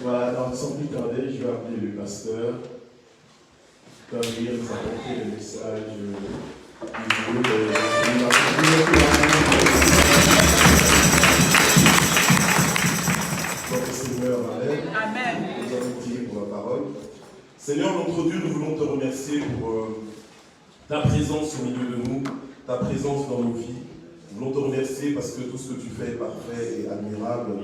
Voilà, donc sans plus tarder, je vais appeler le pasteur. Comme il nous a apporté le message du jour de notre Seigneur, amen. Amen. Nous allons prier pour la parole. Seigneur, notre Dieu, nous voulons te remercier pour ta présence au milieu de nous, ta présence dans nos vies. Nous voulons te remercier parce que tout ce que tu fais est parfait et admirable.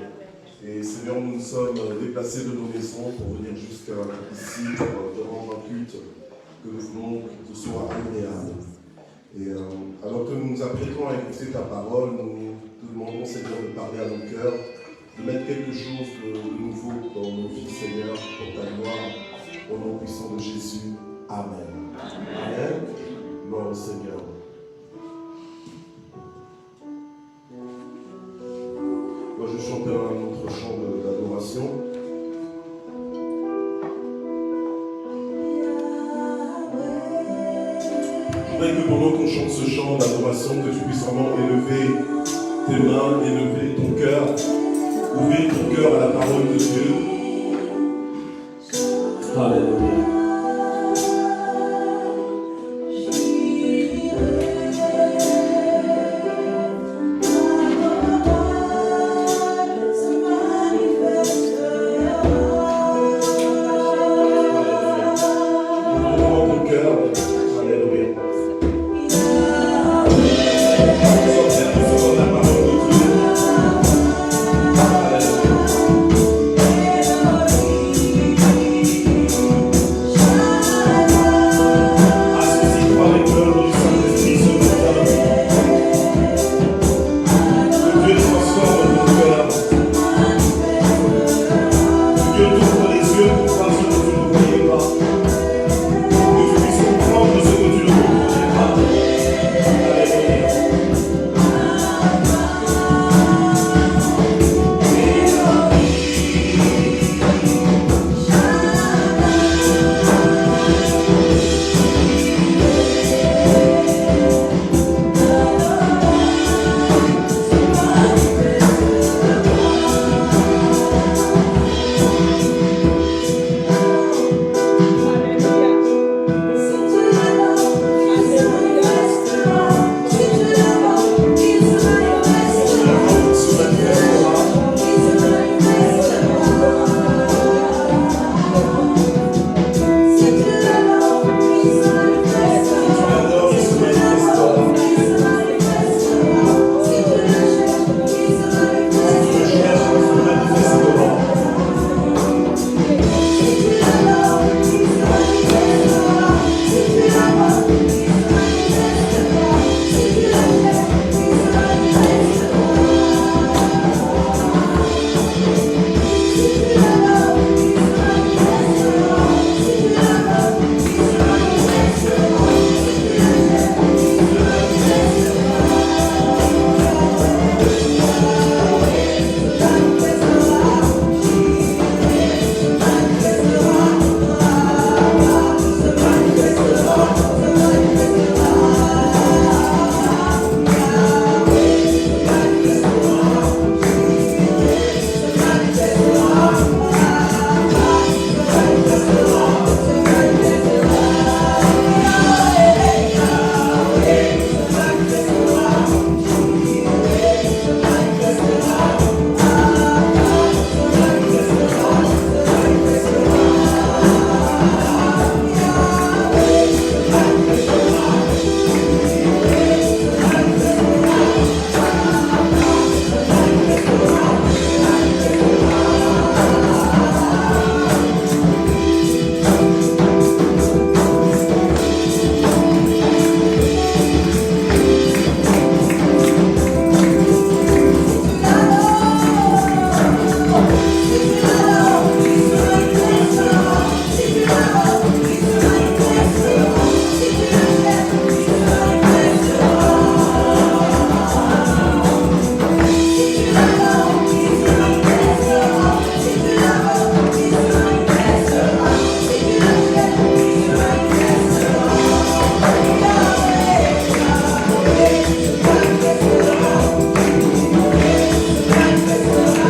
Et Seigneur, nous nous sommes déplacés de nos maisons pour venir jusqu'ici, pour te rendre un culte que nous voulons que ce soit agréable. Et alors que nous nous apprêtons à écouter ta parole, nous te demandons, Seigneur, de parler à nos cœurs, de mettre quelque chose de nouveau dans nos vies, Seigneur, pour ta gloire, au nom puissant de Jésus. Amen. Amen. Gloire au Seigneur. Moi, je chanterai un autre chant d'adoration. Je voudrais que pendant qu'on chante ce chant d'adoration, que tu puisses vraiment élever tes mains, élever ton cœur, ouvrir ton cœur à la parole de Dieu. Alléluia.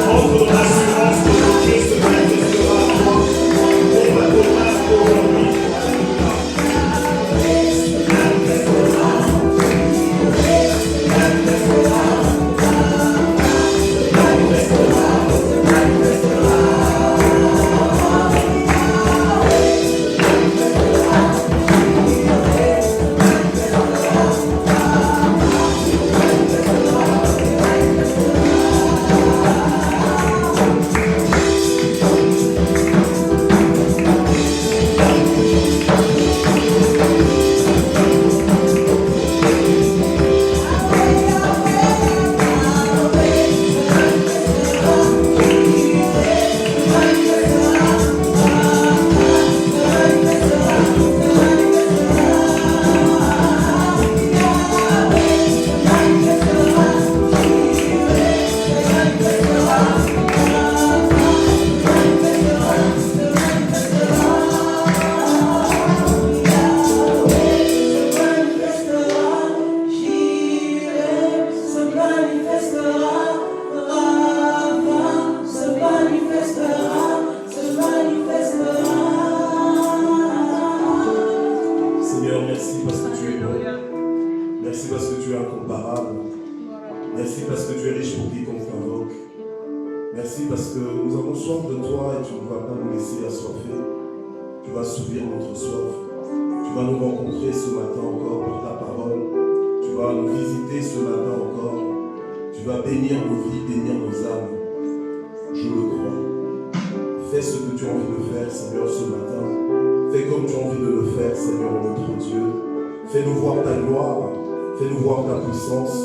Entre l'assurance de avons soif de toi et tu ne vas pas nous laisser assoiffer. Tu vas assouvir notre soif. Tu vas nous rencontrer ce matin encore pour ta parole. Tu vas nous visiter ce matin encore. Tu vas bénir nos vies, bénir nos âmes. Je le crois. Fais ce que tu as envie de faire, Seigneur, ce matin. Fais comme tu as envie de le faire, Seigneur, notre Dieu. Fais-nous voir ta gloire. Fais-nous voir ta puissance.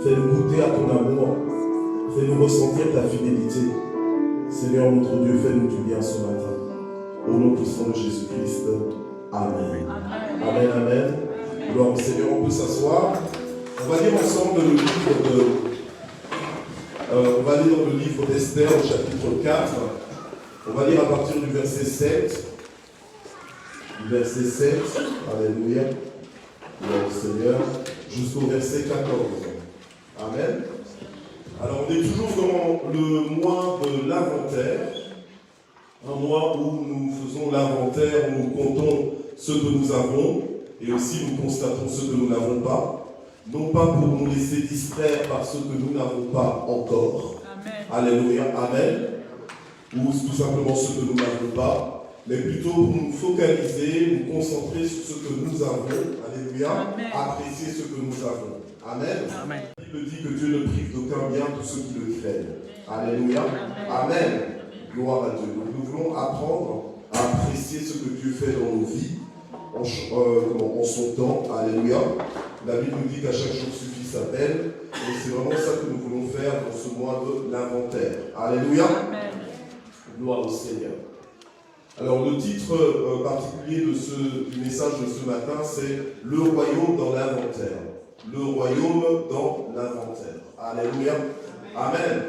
Fais-nous goûter à ton amour. Fais-nous ressentir ta fidélité. Seigneur, notre Dieu, fais-nous du bien ce matin. Au nom puissant de Jésus-Christ. Amen. Amen, amen. Gloire au Seigneur, on peut s'asseoir. On va lire ensemble le livre de... on va aller dans le livre d'Esther au chapitre 4. On va lire à partir du verset 7. Du verset 7. Alléluia. Gloire au Seigneur. Jusqu'au verset 14. Amen. Alors on est toujours dans le mois de l'inventaire. Un mois où nous faisons l'inventaire, où nous comptons ce que nous avons et aussi nous constatons ce que nous n'avons pas. Non pas pour nous laisser distraire par ce que nous n'avons pas encore. Amen. Alléluia, amen. Ou tout simplement ce que nous n'avons pas, mais plutôt pour nous focaliser, nous concentrer sur ce que nous avons. Alléluia, amen. Apprécier ce que nous avons. Amen. Amen. La Bible dit que Dieu ne prive d'aucun bien tous ceux qui le craignent. Alléluia, amen. Amen. Gloire à Dieu. Donc nous voulons apprendre à apprécier ce que Dieu fait dans nos vies en son temps. Alléluia. La Bible nous dit qu'à chaque jour suffit sa peine. Et c'est vraiment ça que nous voulons faire dans ce mois de l'inventaire. Alléluia. Amen. Gloire au Seigneur. Alors le titre particulier du message de ce matin, c'est « Le royaume dans l'inventaire ». Le royaume dans l'inventaire. Alléluia. Amen.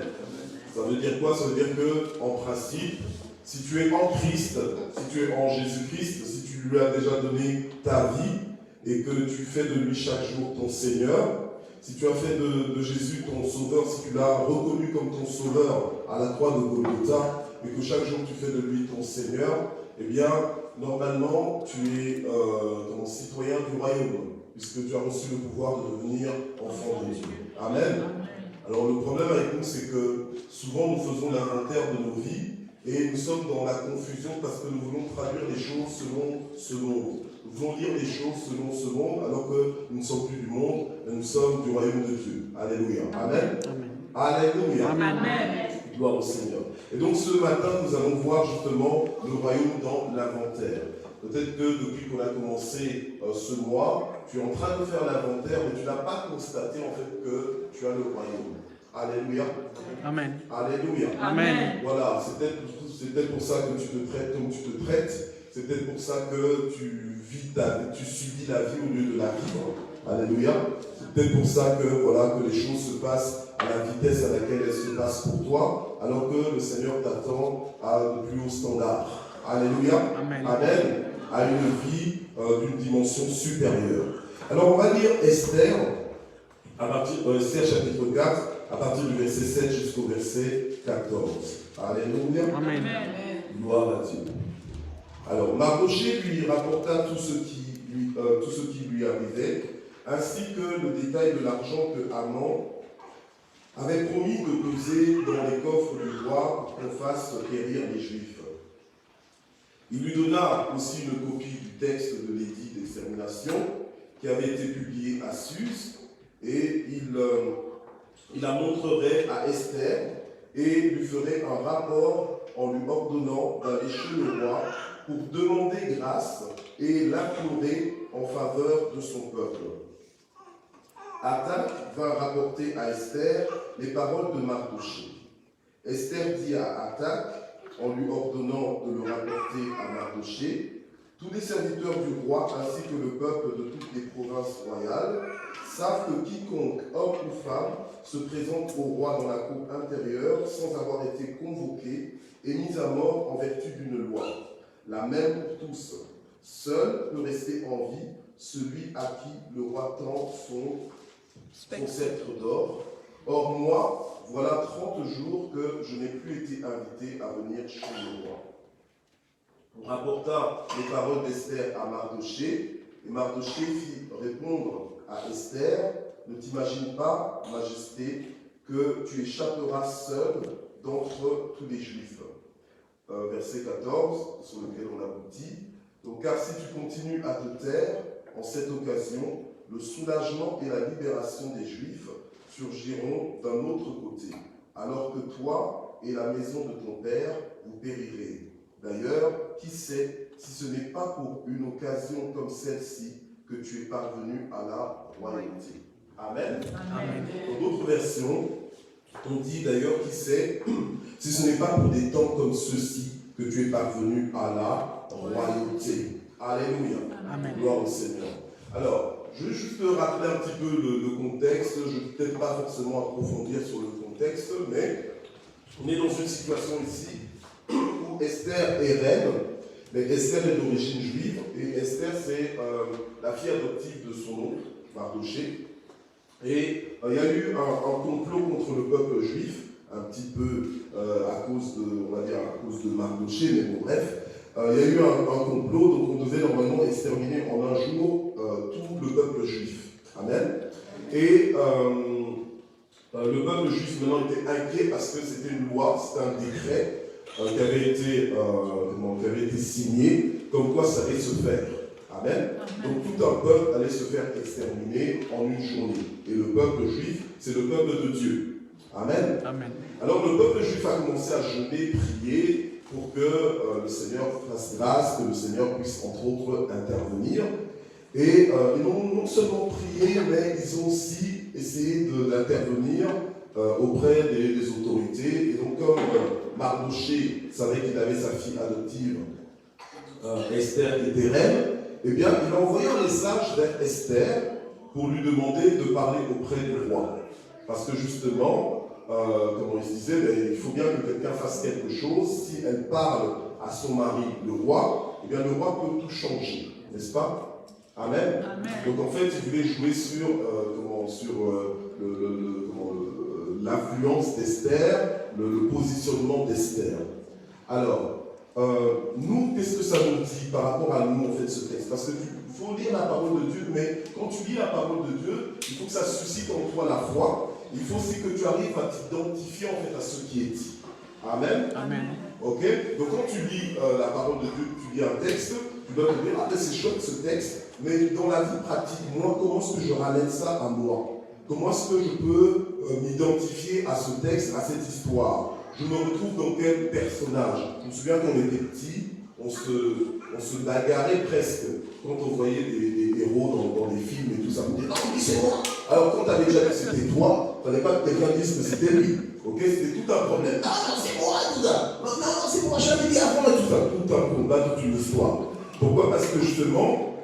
Ça veut dire quoi? Ça veut dire que, en principe, si tu es en Christ, si tu es en Jésus-Christ, si tu lui as déjà donné ta vie et que tu fais de lui chaque jour ton Seigneur, si tu as fait de Jésus ton sauveur, si tu l'as reconnu comme ton sauveur à la croix de Golgotha et que chaque jour tu fais de lui ton Seigneur, eh bien, normalement, tu es ton citoyen du royaume, puisque tu as reçu le pouvoir de devenir enfant de Dieu. Amen. Alors le problème avec nous, c'est que souvent nous faisons l'inventaire de nos vies et nous sommes dans la confusion parce que nous voulons traduire les choses selon ce monde. Nous voulons lire les choses selon ce monde alors que nous ne sommes plus du monde, mais nous sommes du royaume de Dieu. Alléluia. Amen. Amen. Alléluia. Amen. Gloire au Seigneur. Et donc ce matin, nous allons voir justement le royaume dans l'inventaire. Peut-être que depuis qu'on a commencé ce mois, tu es en train de faire l'inventaire, mais tu n'as pas constaté en fait que tu as le royaume. Alléluia. Amen. Alléluia. Amen. Voilà, c'est peut-être pour ça que tu te traites comme tu te traites. C'est peut-être pour ça que tu subis la vie au lieu de la vivre. Alléluia. C'est peut-être pour ça que, voilà, que les choses se passent à la vitesse à laquelle elles se passent pour toi, alors que le Seigneur t'attend à de plus hauts standards. Alléluia. Amen. Amen. À une vie d'une dimension supérieure. Alors on va lire Esther, Esther chapitre 4, à partir du verset 7 jusqu'au verset 14. Alléluia. Amen. Gloire à Dieu. Alors Mardochée lui rapporta tout ce qui lui arrivait, ainsi que le détail de l'argent que Haman avait promis de peser dans les coffres du roi pour qu'on fasse périr les Juifs. Il lui donna aussi une copie du texte de l'édit d'extermination qui avait été publié à Suse, et il la montrerait à Esther et lui ferait un rapport en lui ordonnant d'aller chez le roi pour demander grâce et l'implorer en faveur de son peuple. Hathach vint rapporter à Esther les paroles de Mardochée. Esther dit à Hathach, en lui ordonnant de le rapporter à Mardochée, tous les serviteurs du roi ainsi que le peuple de toutes les provinces royales savent que quiconque, homme ou femme, se présente au roi dans la cour intérieure sans avoir été convoqué est mis à mort en vertu d'une loi, la même pour tous. Seul peut rester en vie celui à qui le roi tend son sceptre d'or. Or moi, voilà 30 jours que je n'ai plus été invité à venir chez le roi. On rapporta les paroles d'Esther à Mardochée, et Mardochée fit répondre à Esther, ne t'imagine pas, Majesté, que tu échapperas seul d'entre tous les Juifs. verset 14, sur lequel on aboutit. Donc, car si tu continues à te taire, en cette occasion, le soulagement et la libération des Juifs surgiront d'un autre côté, alors que toi et la maison de ton père, vous périrez. D'ailleurs, qui sait si ce n'est pas pour une occasion comme celle-ci que tu es parvenu à la royauté. Amen. Amen. Dans d'autres versions, on dit d'ailleurs, qui sait si ce n'est pas pour des temps comme ceux-ci que tu es parvenu à la royauté. Alléluia. Amen. Gloire au Seigneur. Alors, je vais juste rappeler un petit peu le contexte. Je ne vais peut-être pas forcément approfondir sur le contexte, mais on est dans une situation ici où Esther est reine. Mais Esther est d'origine juive, et Esther, c'est la fille adoptive de son oncle, Mardoché. Et il y a eu un complot contre le peuple juif, un petit peu à cause de Mardoché, mais bon, bref. Il y a eu un complot, donc on devait normalement exterminer en un jour tout le peuple juif. Amen. Et le peuple juif maintenant était inquiet parce que c'était une loi, c'était un décret qui avait été signé, comme quoi ça allait se faire. Amen. Donc tout un peuple allait se faire exterminer en une journée. Et le peuple juif, c'est le peuple de Dieu. Amen. Amen. Alors le peuple juif a commencé à jeûner, prier, pour que le Seigneur fasse grâce, que le Seigneur puisse entre autres intervenir. Et ils ont non seulement prié, mais ils ont aussi essayé d'intervenir auprès des autorités. Et donc comme Mardoché savait qu'il avait sa fille adoptive, Esther qui était reine, eh bien il a envoyé un message vers Esther pour lui demander de parler auprès du roi. Parce que justement, comme on se disait, il faut bien que quelqu'un fasse quelque chose. Si elle parle à son mari, le roi, eh bien le roi peut tout changer, n'est-ce pas? Amen. Amen. Donc en fait, il voulait jouer sur l'influence d'Esther, le positionnement d'Esther. Alors, nous, qu'est-ce que ça nous dit par rapport à nous, en fait, ce texte? Parce qu'il faut lire la parole de Dieu, mais quand tu lis la parole de Dieu, il faut que ça suscite en toi la foi. Il faut aussi que tu arrives à t'identifier en fait à ce qui est dit. Amen. Amen. Ok. Donc quand tu lis la parole de Dieu, tu lis un texte, tu dois te dire, ah ben c'est chouette ce texte, mais dans la vie pratique, moi, comment est-ce que je ramène ça à moi? Comment est-ce que je peux m'identifier à ce texte, à cette histoire? Je me retrouve dans quel personnage? Je me souviens quand on était petit, on se bagarrait presque quand on voyait des héros dans des films et tout ça. On disait, non, lui c'est moi. Alors quand tu avais déjà dit que c'était toi, il ne fallait pas que quelqu'un dise que c'était lui. Ok, c'était tout un problème. Ah non, c'est moi, tout ça. Non, c'est moi, j'avais dit avant et tout ça. Tout un combat, toute une histoire. Pourquoi? Parce que justement,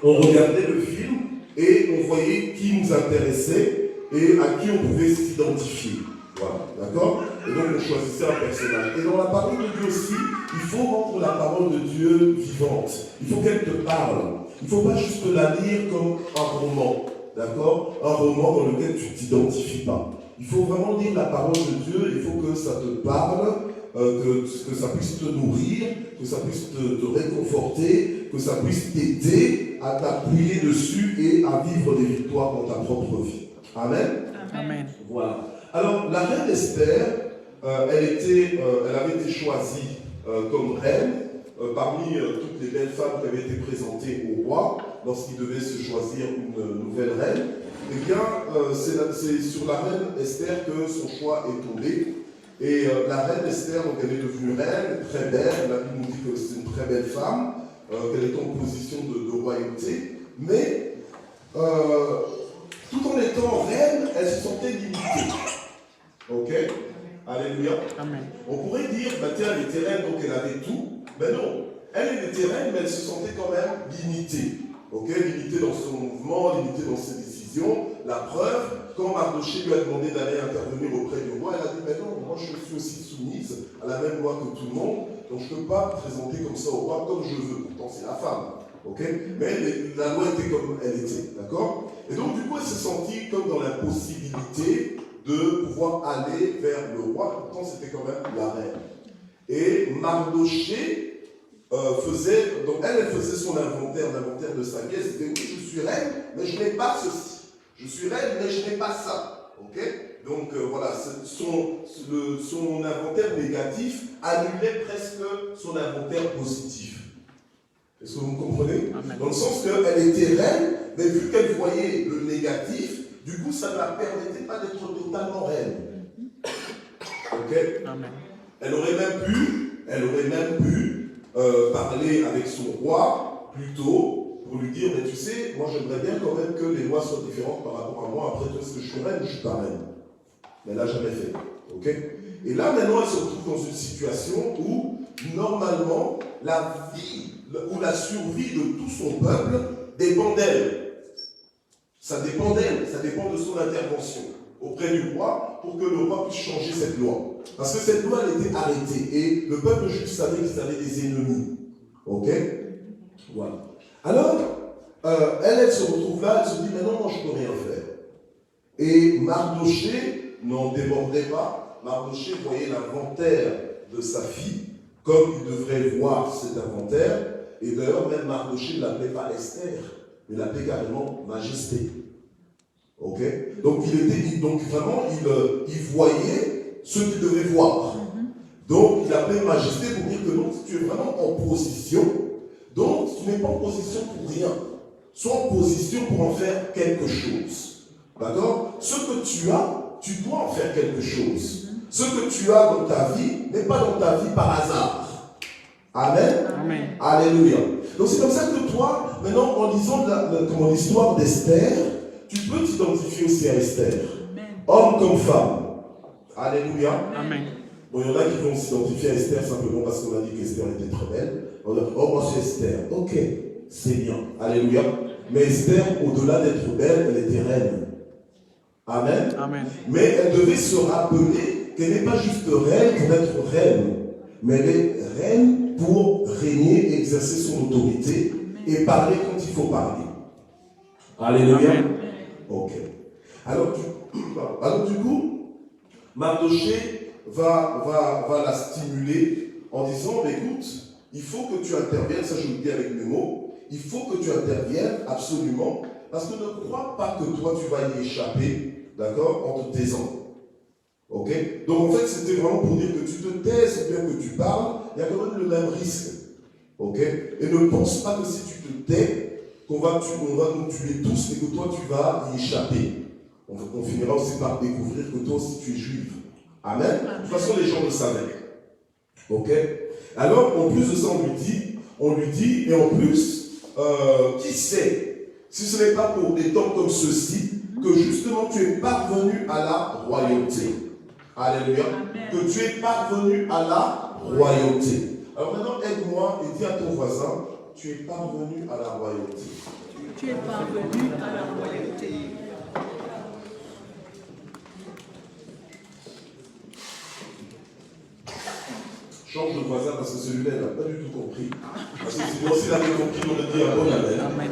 on regardait le film et on voyait qui nous intéressait et à qui on pouvait s'identifier. Voilà, d'accord? Et donc on choisissait un personnage. Et dans la parole de Dieu aussi, il faut rendre la parole de Dieu vivante. Il faut qu'elle te parle. Il ne faut pas juste la lire comme un roman, d'accord? Un roman dans lequel tu ne t'identifies pas. Il faut vraiment lire la parole de Dieu, il faut que ça te parle, que ça puisse te nourrir, que ça puisse te réconforter, que ça puisse t'aider à t'appuyer dessus et à vivre des victoires dans ta propre vie. Amen? Amen. Voilà. Alors, la reine Esther, elle avait été choisie comme reine parmi toutes les belles femmes qui avaient été présentées au roi lorsqu'il devait se choisir une nouvelle reine. Eh bien, c'est sur la reine Esther que son choix est tombé. Et la reine Esther, donc, elle est devenue reine, très belle. La Bible nous dit que c'est une très belle femme, qu'elle est en position de royauté. Mais, tout en étant reine, elle se sentait limitée. Ok? Alléluia. Amen. On pourrait dire, bah tiens, elle était reine, donc elle avait tout. Mais non, elle était reine, mais elle se sentait quand même limitée. Ok? Limitée dans son mouvement, limitée dans ses décisions. La preuve, quand Mardoché lui a demandé d'aller intervenir auprès du roi, elle a dit, mais non, moi je suis aussi soumise à la même loi que tout le monde, donc je ne peux pas me présenter comme ça au roi comme je veux. Pourtant, c'est la femme. Ok? Mais la loi était comme elle était. D'accord? Et donc, du coup, elle s'est sentie comme dans l'impossibilité de pouvoir aller vers le roi, pourtant c'était quand même la reine. Et Mardoché donc elle faisait son inventaire, l'inventaire de sa pièce, elle disait oui, je suis reine, mais je n'ai pas ceci. Je suis reine, mais je n'ai pas ça. Ok? Donc voilà, son inventaire négatif annulait presque son inventaire positif. Est-ce que vous me comprenez? Amen. Dans le sens qu'elle était reine, mais vu qu'elle voyait le négatif, du coup ça ne la permettait pas d'être totalement reine. Ok? Amen. Elle aurait même pu parler avec son roi plus tôt pour lui dire, mais tu sais, moi j'aimerais bien quand même que les lois soient différentes par rapport à moi. Après tout, est-ce que je suis reine ou je suis pas reine? Mais elle n'a jamais fait. Ok? Et là maintenant, elle se retrouve dans une situation où normalement la vie ou la survie de tout son peuple dépend d'elle. Ça dépend d'elle, ça dépend de son intervention auprès du roi pour que le roi puisse changer cette loi. Parce que cette loi, elle était arrêtée et le peuple juif savait qu'ils avaient des ennemis. Ok? Voilà. Alors, elle se retrouve là, elle se dit, mais non, moi je ne peux rien faire. Et Mardoché n'en débordait pas. Mardoché voyait l'inventaire de sa fille comme il devrait voir cet inventaire. Et d'ailleurs, même Mardoché ne l'appelait pas Esther, mais l'appelait carrément Majesté. Ok? Donc vraiment, il voyait ce qu'il devait voir. Donc il appelait Majesté pour dire que non, tu es vraiment en position. Donc tu n'es pas en position pour rien. Sois en position pour en faire quelque chose. D'accord? Ce que tu as, tu dois en faire quelque chose. Ce que tu as dans ta vie n'est pas dans ta vie par hasard. Amen. Amen. Alléluia. Donc c'est comme ça que toi, maintenant, en lisant l'histoire d'Esther, tu peux t'identifier aussi à Esther. Amen. Homme comme femme. Alléluia. Amen. Bon, il y en a qui vont s'identifier à Esther simplement parce qu'on a dit qu'Esther était très belle. On a dit, oh, moi c'est Esther. Ok, c'est bien. Alléluia. Mais Esther, au-delà d'être belle, elle était reine. Amen. Amen. Mais elle devait se rappeler qu'elle n'est pas juste reine pour être reine, mais elle est reine pour régner et exercer son autorité et parler quand il faut parler. Alléluia. Amen. Ok. Alors du coup, Mardoché va la stimuler en disant, mais écoute, il faut que tu interviennes, ça je le dis avec mes mots, il faut que tu interviennes absolument, parce que ne crois pas que toi tu vas y échapper, d'accord, en te taisant. Ok? Donc en fait, c'était vraiment pour dire que tu te taises ou bien que tu parles, il y a quand même le même risque. Ok? Et ne pense pas que si tu te tais, qu'on va nous tuer tous et que toi tu vas y échapper. On finira aussi par découvrir que toi aussi tu es juif. Amen. De toute façon, les gens le savaient. Ok? Alors, en plus de ça, on lui dit, et en plus, qui sait, si ce n'est pas pour des temps comme ceux-ci, que justement tu es parvenu à la royauté. Alléluia. Amen. Que tu es parvenu à la royauté. Alors maintenant, aide-moi et dis à ton voisin, tu es parvenu à la royauté. Tu es parvenu à la royauté. Change de voisin parce que celui-là n'a pas du tout compris. Parce que si aussi l'avait compris, on a dit un bon amen. Amen.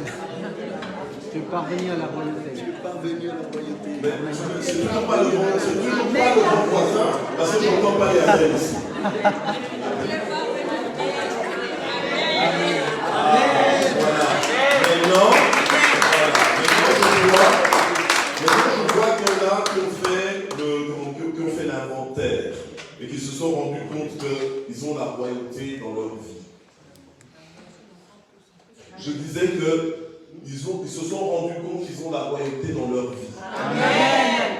Tu es parvenu à la royauté. Tu es parvenu à la royauté. Mais c'est toujours pas le bon voisin parce que je n'entends pas les amens ici. Voilà. Maintenant, je vois qu'il y en a qui ont fait l'inventaire et qui se sont rendus compte qu'ils ont la royauté dans leur vie. Je disais qu'ils se sont rendus compte qu'ils ont la royauté dans leur vie. Amen.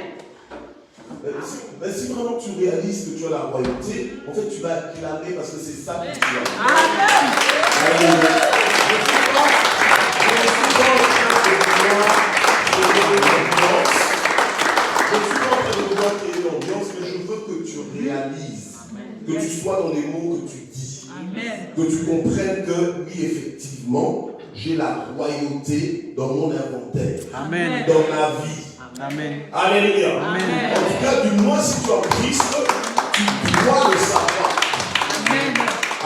Mais si vraiment tu réalises que tu as la royauté, en fait tu vas acclamer parce que c'est ça que tu as. Amen. Je ne suis pas en train de vouloir créer l'ambiance, mais je veux que tu réalises, que tu sois dans les mots que tu dis. Amen. Que tu comprennes que, oui, effectivement, j'ai la royauté dans mon inventaire. Amen. Dans ma vie. Amen. Alléluia. Amen. En tout cas, du moins, si tu es en Christ, tu dois le savoir. Amen.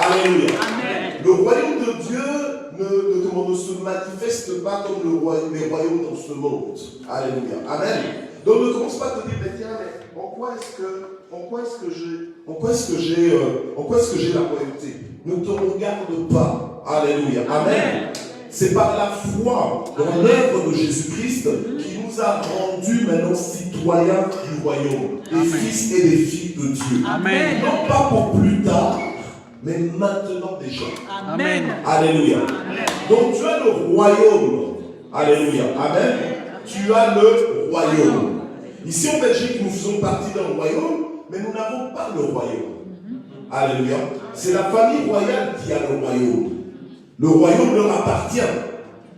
Alléluia. Amen. Le royaume de Dieu ne se manifeste pas comme les royaumes dans ce monde. Alléluia. Amen. Donc ne commence pas à te dire, mais tiens, mais en quoi est-ce que j'ai la royauté? Ne te regarde pas. Alléluia. Amen. C'est par la foi dans l'œuvre de Jésus-Christ qui nous nous a rendus maintenant citoyens du royaume, des fils et des filles de Dieu. Amen. Non pas pour plus tard, mais maintenant déjà. Amen. Alléluia. Donc tu as le royaume. Alléluia. Amen. Tu as le royaume. Ici en Belgique, nous faisons partie d'un royaume, mais nous n'avons pas le royaume. Alléluia. C'est la famille royale qui a le royaume. Le royaume leur appartient.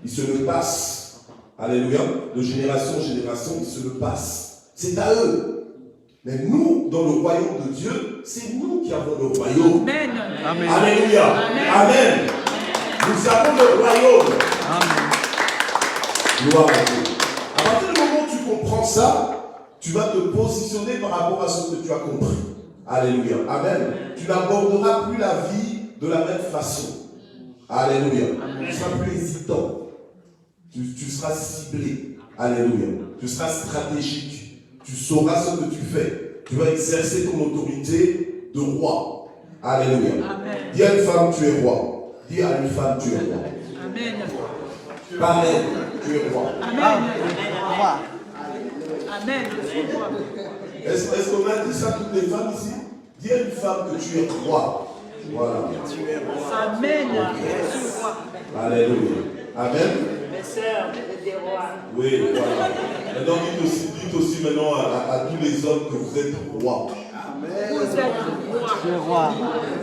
Il se le passe. Alléluia. De génération en génération, il se le passe. C'est à eux. Mais nous, dans le royaume de Dieu, c'est nous qui avons le royaume. Amen. Amen. Alléluia. Amen. Nous avons le royaume. Amen. Gloire à Dieu. À partir du moment où tu comprends ça, tu vas te positionner par rapport à ce que tu as compris. Alléluia. Amen. Tu n'aborderas plus la vie de la même façon. Alléluia. Tu ne seras plus hésitant. Tu seras ciblé. Alléluia. Tu seras stratégique. Tu sauras ce que tu fais. Tu vas exercer ton autorité de roi. Alléluia. Amen. Dis à une femme, tu es roi. Dis à une femme, tu es roi. Amen. Pareil, tu es roi. Amen. Roi. Amen. Est-ce qu'on a dit ça à toutes les femmes ici? Dis à une femme que tu es roi. Voilà. Amen. Alléluia. Amen. Mes sœurs, des rois. Oui, voilà. Maintenant, dites aussi maintenant à tous les hommes que vous êtes rois. Vous êtes roi. Tu es roi.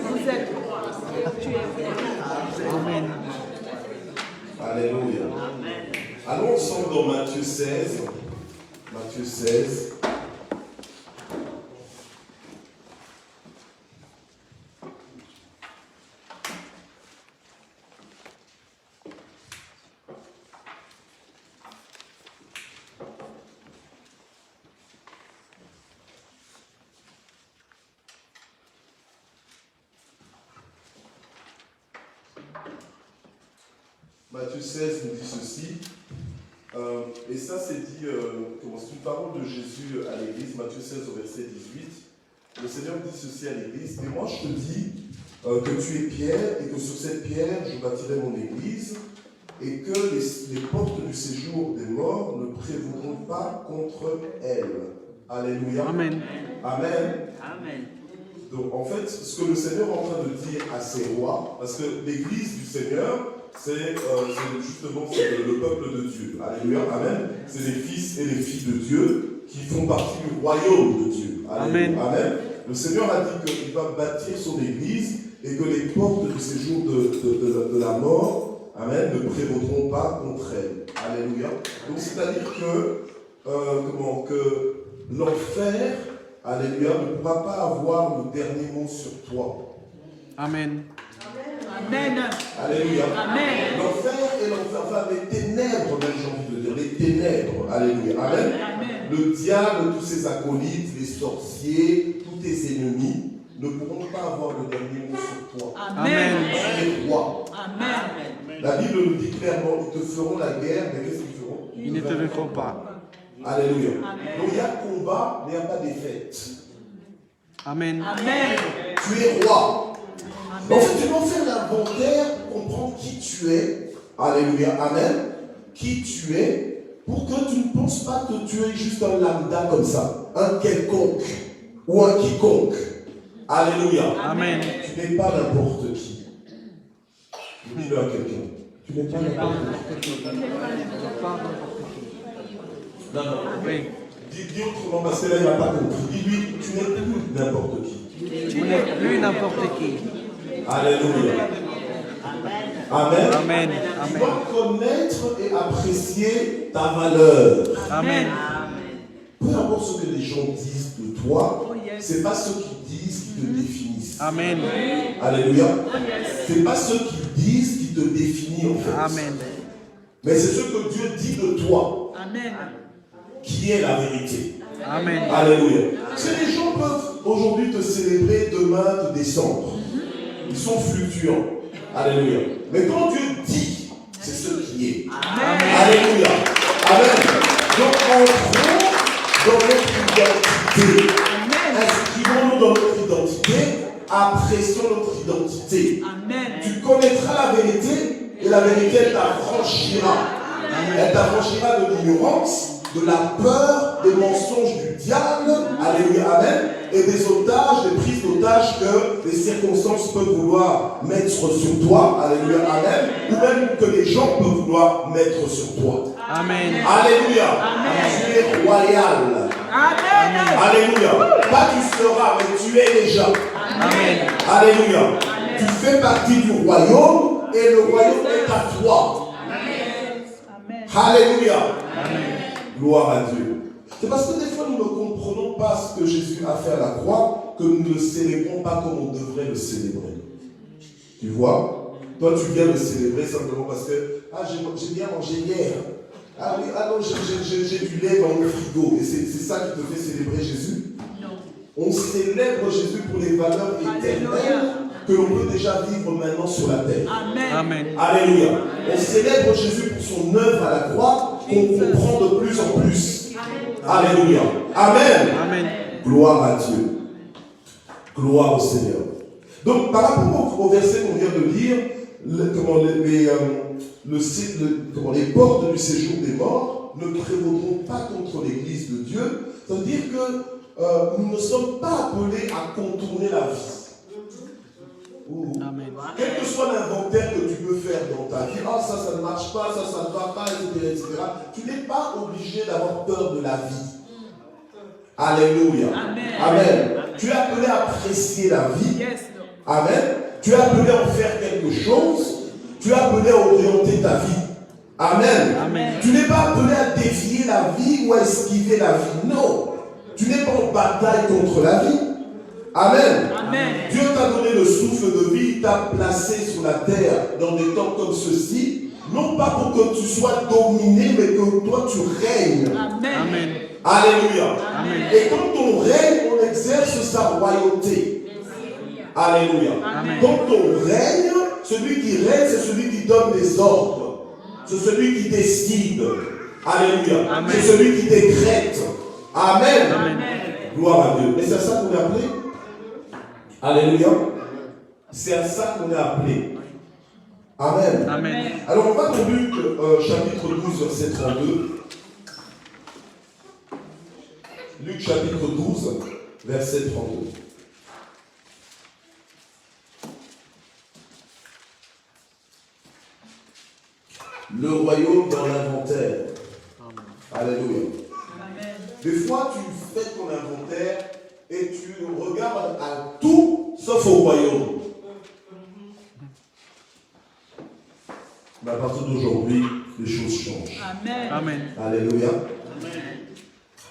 Vous êtes roi. Tu es roi. Amen. Alléluia. Allons ensemble dans Matthieu 16. Matthieu 16. Matthieu 16 nous dit ceci, et ça c'est dit, c'est une parole de Jésus à l'église, Matthieu 16 au verset 18. Le Seigneur dit ceci à l'église, et moi je te dis que tu es Pierre, et que sur cette pierre je bâtirai mon église, et que les portes du séjour des morts ne prévaudront pas contre elle. Alléluia. Amen. Amen. Amen. Donc en fait, ce que le Seigneur est en train de dire à ses rois, parce que l'église du Seigneur, c'est justement le peuple de Dieu. Alléluia, amen. C'est les fils et les filles de Dieu qui font partie du royaume de Dieu. Alléluia, amen. Le Seigneur a dit qu'il va bâtir son église et que les portes du séjour de la mort, amen, ne prévaudront pas contre elle. Alléluia. Donc c'est-à-dire que l'enfer, alléluia, ne pourra pas avoir le dernier mot sur toi. Amen. Amen. Alléluia. Amen. L'enfer et l'enfer, enfin les ténèbres, même j'ai envie de dire, les ténèbres. Alléluia. Amen. Amen. Le diable, tous ses acolytes, les sorciers, tous tes ennemis ne pourront pas avoir le dernier mot sur toi. Amen. Tu es roi. Amen. La Bible nous dit clairement, ils te feront la guerre, mais qu'est-ce qu'ils feront? Ils ne te le feront pas. Alléluia. Amen. Donc il y a combat, mais il n'y a pas défaite. Amen. Amen. Tu es roi. En Amen. fait, tu dois faire l'inventaire pour comprendre qui tu es. Alléluia. Amen. Qui tu es, pour que tu ne penses pas que tu es juste un lambda comme ça, un quelconque ou un quiconque. Alléluia. Amen. Tu n'es pas n'importe qui. Dis-le à quelqu'un. Tu n'es pas n'importe qui. Non, non. Oui. Dis autrement parce que là, il n'a pas compris. Dis-lui, tu n'es plus n'importe qui. Tu n'es plus n'importe qui. Alléluia. Amen. Amen. Tu Amen. dois connaître et apprécier ta valeur. Amen. Peu importe ce que les gens disent de toi, Oh, yes. c'est pas ceux qui disent qui te définissent. Amen. Alléluia. Oh, yes. C'est pas ceux qui disent qui te définissent en fait. Amen. Mais c'est ce que Dieu dit de toi Amen. qui est la vérité. Amen. Alléluia. Parce que les gens peuvent aujourd'hui te célébrer, demain te descendre. Ils sont fluctuants. Alléluia. Mais quand Dieu dit, c'est ce qui est. Amen. Alléluia. Amen. Donc entrons dans notre identité. Inscrivons-nous dans notre identité. Apprécions notre identité. Amen. Tu connaîtras la vérité et la vérité elle t'affranchira. Elle t'affranchira de l'ignorance, de la peur, des mensonges du diable, alléluia, amen, et des otages, des prises d'otages que les circonstances peuvent vouloir mettre sur toi, alléluia, amen, ou même que les gens peuvent vouloir mettre sur toi. Amen. Alléluia. Tu es royal. Alléluia. Pas tu seras, mais tu es déjà. Amen. Alléluia. Tu fais partie du royaume et le royaume est à toi. Alléluia. Gloire à Dieu. C'est parce que des fois nous ne comprenons pas ce que Jésus a fait à la croix que nous ne le célébrons pas comme on devrait le célébrer. Tu vois? Toi tu viens le célébrer simplement parce que j'ai bien mangé hier. Ah oui, ah non, j'ai du lait dans le frigo. Et c'est ça qui te fait célébrer Jésus? Non. On célèbre Jésus pour les valeurs éternelles que l'on peut déjà vivre maintenant sur la terre. Amen. Amen. Alléluia. On célèbre Jésus pour son œuvre à la croix qu'on comprend de plus en plus. Alléluia. Amen. Amen. Gloire à Dieu. Gloire au Seigneur. Donc, par rapport au verset qu'on vient de lire, les portes du séjour des morts ne prévaudront pas contre l'Église de Dieu. Ça veut dire que nous ne sommes pas appelés à contourner la vie. Amen. Quel que soit l'inventaire que tu peux faire dans ta vie, ça ne marche pas, ça ne va pas, etc. Tu n'es pas obligé d'avoir peur de la vie. Alléluia. Amen. Amen. Tu es appelé à apprécier la vie. Amen. Tu es appelé à en faire quelque chose. Tu es appelé à orienter ta vie. Amen. Amen. Tu n'es pas appelé à défier la vie ou à esquiver la vie. Non. Tu n'es pas en bataille contre la vie. Amen. Amen. Dieu t'a donné le souffle de vie, il t'a placé sur la terre dans des temps comme ceci, non pas pour que tu sois dominé, mais que toi tu règnes. Amen. Alléluia. Amen. Et quand on règne, on exerce sa royauté. Alléluia. Amen. Quand on règne, celui qui règne, c'est celui qui donne des ordres. C'est celui qui décide. Alléluia. Amen. C'est celui qui décrète. Amen. Amen. Gloire à Dieu. Et c'est à ça qu'on est appelé. Alléluia. C'est à ça qu'on est appelé. Amen. Amen. Alors on va dans Luc chapitre 12, verset 32. Luc chapitre 12, verset 32. Le royaume dans l'inventaire. Alléluia. Amen. Des fois, tu fais ton inventaire et tu regardes à tout sauf au royaume. Mais à partir d'aujourd'hui, les choses changent. Amen. Amen. Alléluia. Amen.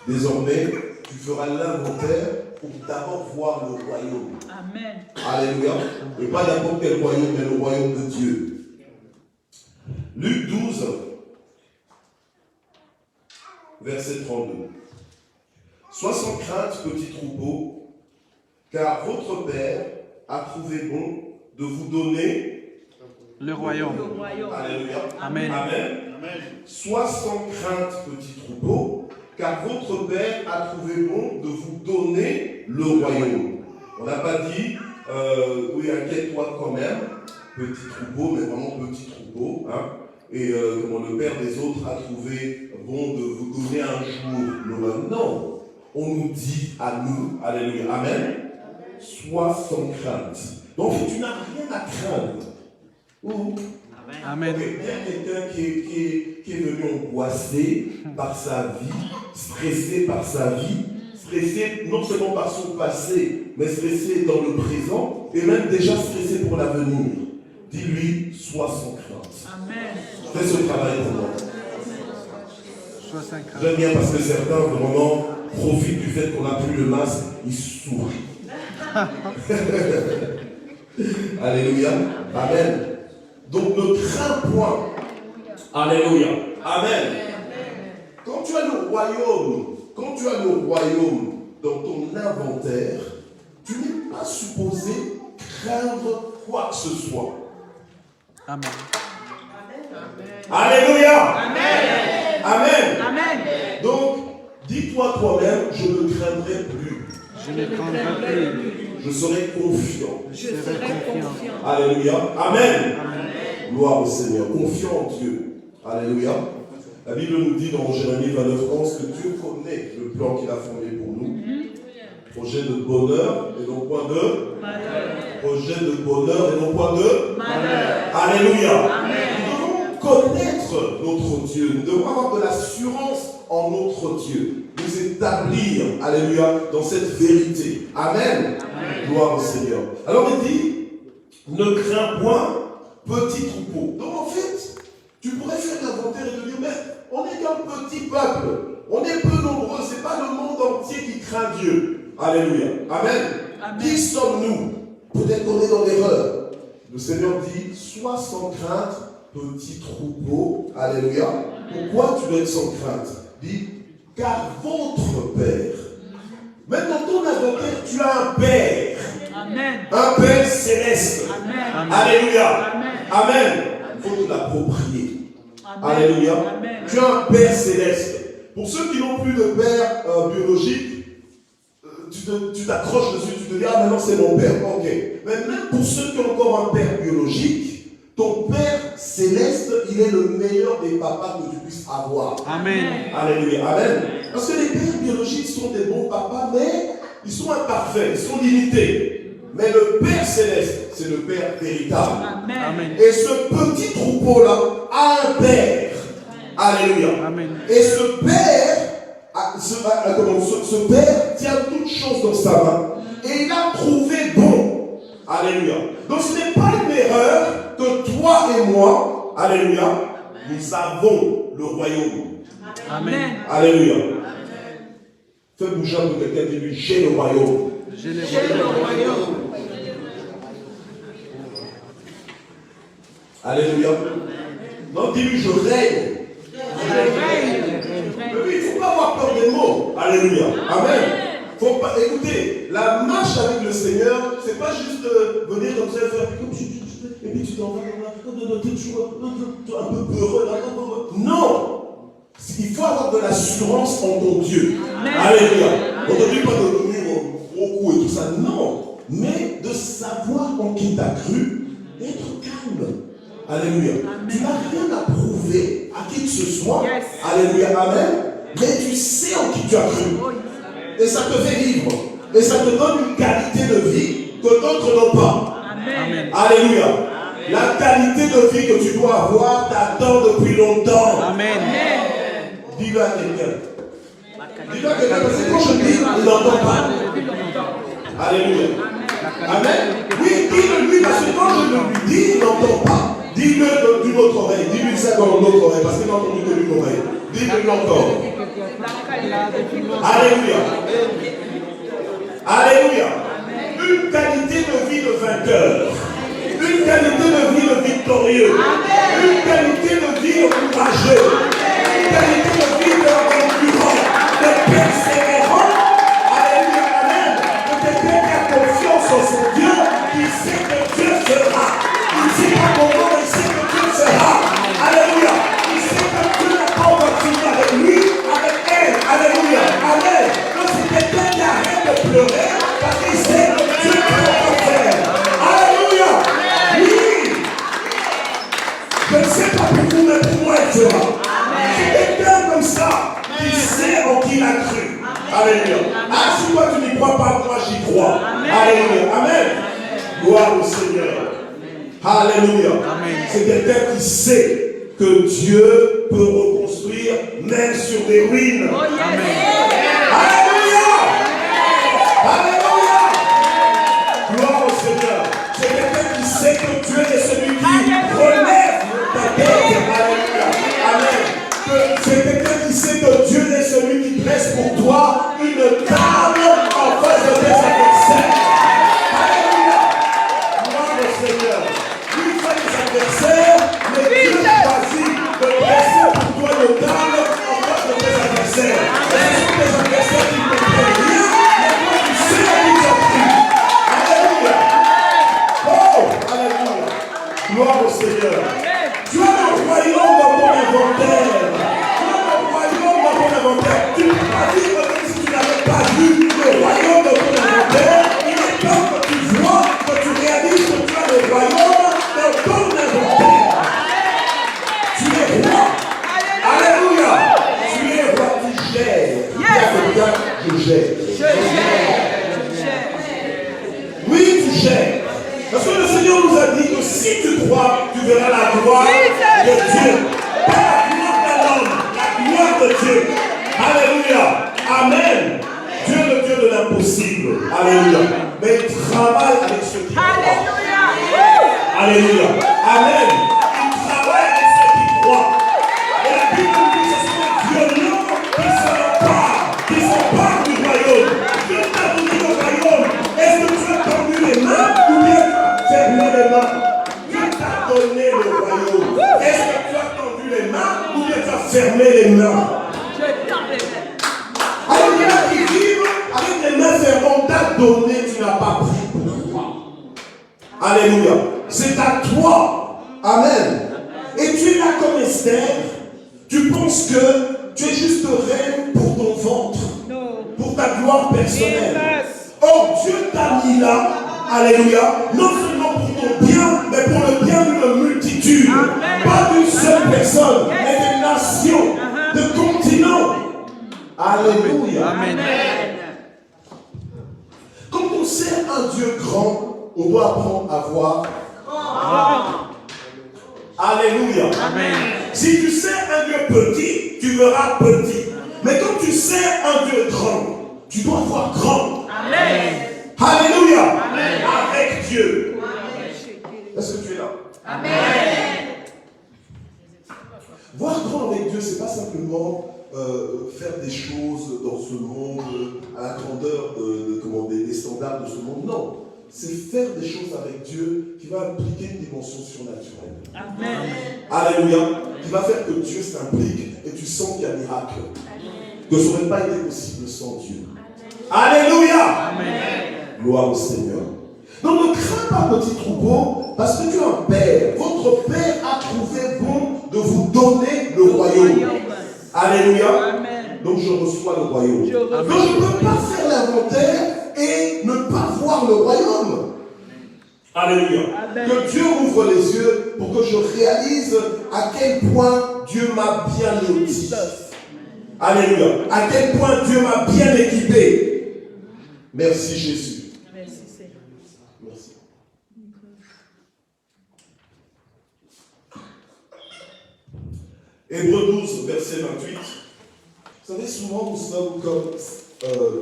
Désormais, tu feras l'inventaire pour d'abord voir le royaume. Amen. Alléluia. Et pas n'importe quel royaume, mais le royaume de Dieu. Luc 12, verset 32. Sois sans crainte, petit troupeau, car votre Père a trouvé bon de vous donner le royaume. Alléluia. Amen. Amen. Amen. Sois sans crainte, petit troupeau, car votre Père a trouvé bon de vous donner le royaume. On n'a pas dit, oui, inquiète-toi quand même, petit troupeau, mais vraiment petit troupeau. Hein. Et comment le Père des autres a trouvé bon de vous donner un jour le royaume. Non. On nous dit à nous, alléluia, amen, sois sans crainte. Donc tu n'as rien à craindre. Amen. Il y a quelqu'un qui est venu angoissé par sa vie, stressé par sa vie, stressé non seulement par son passé, mais stressé dans le présent, et même déjà stressé pour l'avenir. Dis-lui, sois sans crainte. Amen. Fais ce travail pour moi. J'aime bien parce que certains, vraiment, profitent du fait qu'on n'a plus le masque, ils sourient. Alléluia. Amen. Donc ne crains point. Alléluia. Amen. Quand tu as le royaume dans ton inventaire, tu n'es pas supposé craindre quoi que ce soit. Amen. Alléluia. Amen. Amen. Amen. Donc, dis-toi toi-même, je ne craindrai plus. Je ne craindrai plus. Je serai confiant. Je serai confiant. Alléluia. Amen. Amen. Gloire au Seigneur. Confiant en Dieu. Alléluia. La Bible nous dit dans Jérémie 29:11 que Dieu connaît le plan qu'il a formé pour nous. Projet de bonheur et non point de malheur. Projet de bonheur et non point de malheur. Alléluia. Amen. Nous devons connaître notre Dieu. Nous devons avoir de l'assurance en notre Dieu. Nous établir, alléluia, dans cette vérité. Amen. Amen. Gloire au Seigneur. Alors il dit, ne crains point, petit troupeau. Donc en fait, tu pourrais faire l'inventaire et te dire, mais on est qu'un petit peuple. On est peu nombreux. Ce n'est pas le monde entier qui craint Dieu. Alléluia. Amen. Amen. Qui sommes-nous? Peut-être qu'on est dans l'erreur. Le Seigneur dit, sois sans crainte, petit troupeau. Alléluia. Pourquoi tu dois être sans crainte? Dit, car votre Père. Maintenant, ton inventaire, tu as un Père. Amen. Un Père céleste. Amen. Alléluia. Amen. Amen. Il faut te l'approprier. Alléluia. Amen. Tu as un Père céleste. Pour ceux qui n'ont plus de père biologique, tu t'accroches dessus, tu te dis, ah maintenant c'est mon père, ok. Mais même pour ceux qui ont encore un père biologique, ton Père céleste, il est le meilleur des papas que tu puisses avoir. Amen. Alléluia. Amen. Parce que les pères biologiques sont des bons papas, mais ils sont imparfaits, ils sont limités. Mais le Père céleste, c'est le Père véritable. Amen. Et ce petit troupeau-là a un Père. Alléluia. Amen. Et ce Père, ce Père tient toutes choses dans sa main. Et il a trouvé bon. Alléluia. Donc ce n'est pas une erreur que toi et moi, alléluia, nous avons le royaume. Amen. Alléluia. Fais bouger un peu quelqu'un qui dit, j'ai le royaume. J'ai le royaume. Alléluia. Non, dis-lui, je règne. Mais oui, il ne faut pas avoir peur des mots. Alléluia. Amen. Faut pas, écoutez, la marche avec le Seigneur, c'est pas juste venir comme ça et faire et puis tu t'en vas un peu peureux. Non. Il faut avoir de l'assurance en ton Dieu. Amen. Alléluia. On ne dit pas de devenir gros coup et tout ça. Non. Mais de savoir en qui tu as cru, être calme. Alléluia. Amen. Tu n'as rien à prouver à qui que ce soit. Yes. Alléluia. Amen. Mais tu sais en qui tu as cru. Et ça te fait vivre. Et ça te donne une qualité de vie que d'autres n'ont pas. Amen. Alléluia. Amen. La qualité de vie que tu dois avoir t'attend depuis longtemps. Amen. Dis-le à quelqu'un. Dis-le à quelqu'un parce que quand je dis, il n'entend pas. Alléluia. Amen. Oui, dis-le lui parce que quand je le lui dis, il n'entend pas. Dis-le d'une autre oreille. Dis-lui ça dans l'autre oreille parce qu'il n'a entendu que d'une oreille. Dis-le encore. Alléluia. Alléluia. Une qualité de vie de vainqueur. Une qualité de vie de victorieux. Une qualité de vie de courageux. Une qualité de vie de endurant, de persévérant. Alléluia. Amen. De quelqu'un qui a confiance en son Dieu, qui sait que Dieu fera. Il ne sait pas comment, mais il sait que Dieu fera. Alléluia. Il sait que Dieu n'a pas continué avec lui, avec elle. Alléluia. Amen. Donc c'est quelqu'un qui arrête de pleurer parce qu'il sait que Dieu peut encore faire. Alléluia. Oui. Je ne sais pas pour vous, mais pour moi, il fera. C'est quelqu'un comme ça qui sait en qui il a cru. Alléluia. Ah, si toi tu n'y crois pas, moi j'y crois. Alléluia. Amen. Gloire au Seigneur. Alléluia. C'est quelqu'un qui sait que Dieu peut reconstruire même sur des ruines. Amen. Alléluia. Alléluia. Gloire au Seigneur. C'est quelqu'un qui sait que Dieu est celui qui relève ta tête. Alléluia. Amen. C'est quelqu'un qui sait que Dieu est celui qui dresse pour toi une table en face de tes adversaires. Alléluia. Gloire au Seigneur. Lui fait des adversaires, mais Dieu choisit de dresser pour toi une table en face de tes adversaires. Et ce sont des adversaires qui ne comprennent rien, mais toi tu sais à qui tu as pris. Alléluia. Oh, alléluia. Gloire au Seigneur. Tu as le royaume dans ton inventaire. Tu ne peux pas vivre comme si tu n'avais pas vu le royaume de ton inventaire. Il est temps que tu vois, que tu réalises que tu as le royaume dans ton inventaire. Tu es roi. Alléluia. toi, tu verras la gloire de Dieu. Pas la gloire de l'homme, la gloire de Dieu. Alléluia. Amen. Dieu est le Dieu de l'impossible. Alléluia. Mais il travaille avec ceux qui croient. Alléluia. Amen. Il travaille avec ceux qui croient. Et la Bible nous dit que ce sont les violents qui s'emparent du royaume. Dieu t'a donné le royaume. Est-ce que tu as tendu les mains ou bien tu as fermé les mains? Dieu t'a donné le royaume. Est-ce que tu as tendu les mains ou bien tu as fermé les mains? Je tends les mains. Alors il y en a qui vivent avec les mains fermées, on t'a donné, tu n'as pas pris pour toi. Alléluia. C'est à toi. Amen. Et tu es là comme Esther. Tu penses que tu es juste reine pour ton ventre, pour ta gloire personnelle. Or, Dieu t'a mis là, alléluia, non seulement pour ton bien, mais pour le bien d'une multitude. Pas d'une seule personne, mais des nations, de continents. Alléluia. Amen. Quand on sert un Dieu grand, on doit apprendre à voir. Alléluia. Amen. Si tu sers un Dieu petit, tu verras petit. Mais quand tu sers un Dieu grand, tu dois voir grand. Amen. Alléluia. Amen. Avec Dieu. Est-ce que tu es là? Amen. Voir grand avec Dieu, ce n'est pas simplement faire des choses dans ce monde à la grandeur des standards de ce monde. Non. C'est faire des choses avec Dieu qui va impliquer une dimension surnaturelle. Amen. Alléluia. Qui va faire que Dieu s'implique et tu sens qu'il y a un miracle. Que ça n'aurait pas été possible sans Dieu. Alléluia. Amen. Gloire au Seigneur. Donc ne crains pas, petit troupeau, parce que tu as un Père. Votre Père a trouvé bon de vous donner le royaume. Alléluia. Amen. Donc je reçois le royaume. Je reçois. Donc je ne peux pas faire l'inventaire et ne pas voir le royaume. Alléluia. Amen. Que Dieu ouvre les yeux pour que je réalise à quel point Dieu m'a bien loti. Alléluia. À quel point Dieu m'a bien équipé. Merci Jésus. Merci Seigneur. Merci. Hébreux 12, verset 28. Vous savez, souvent nous sommes comme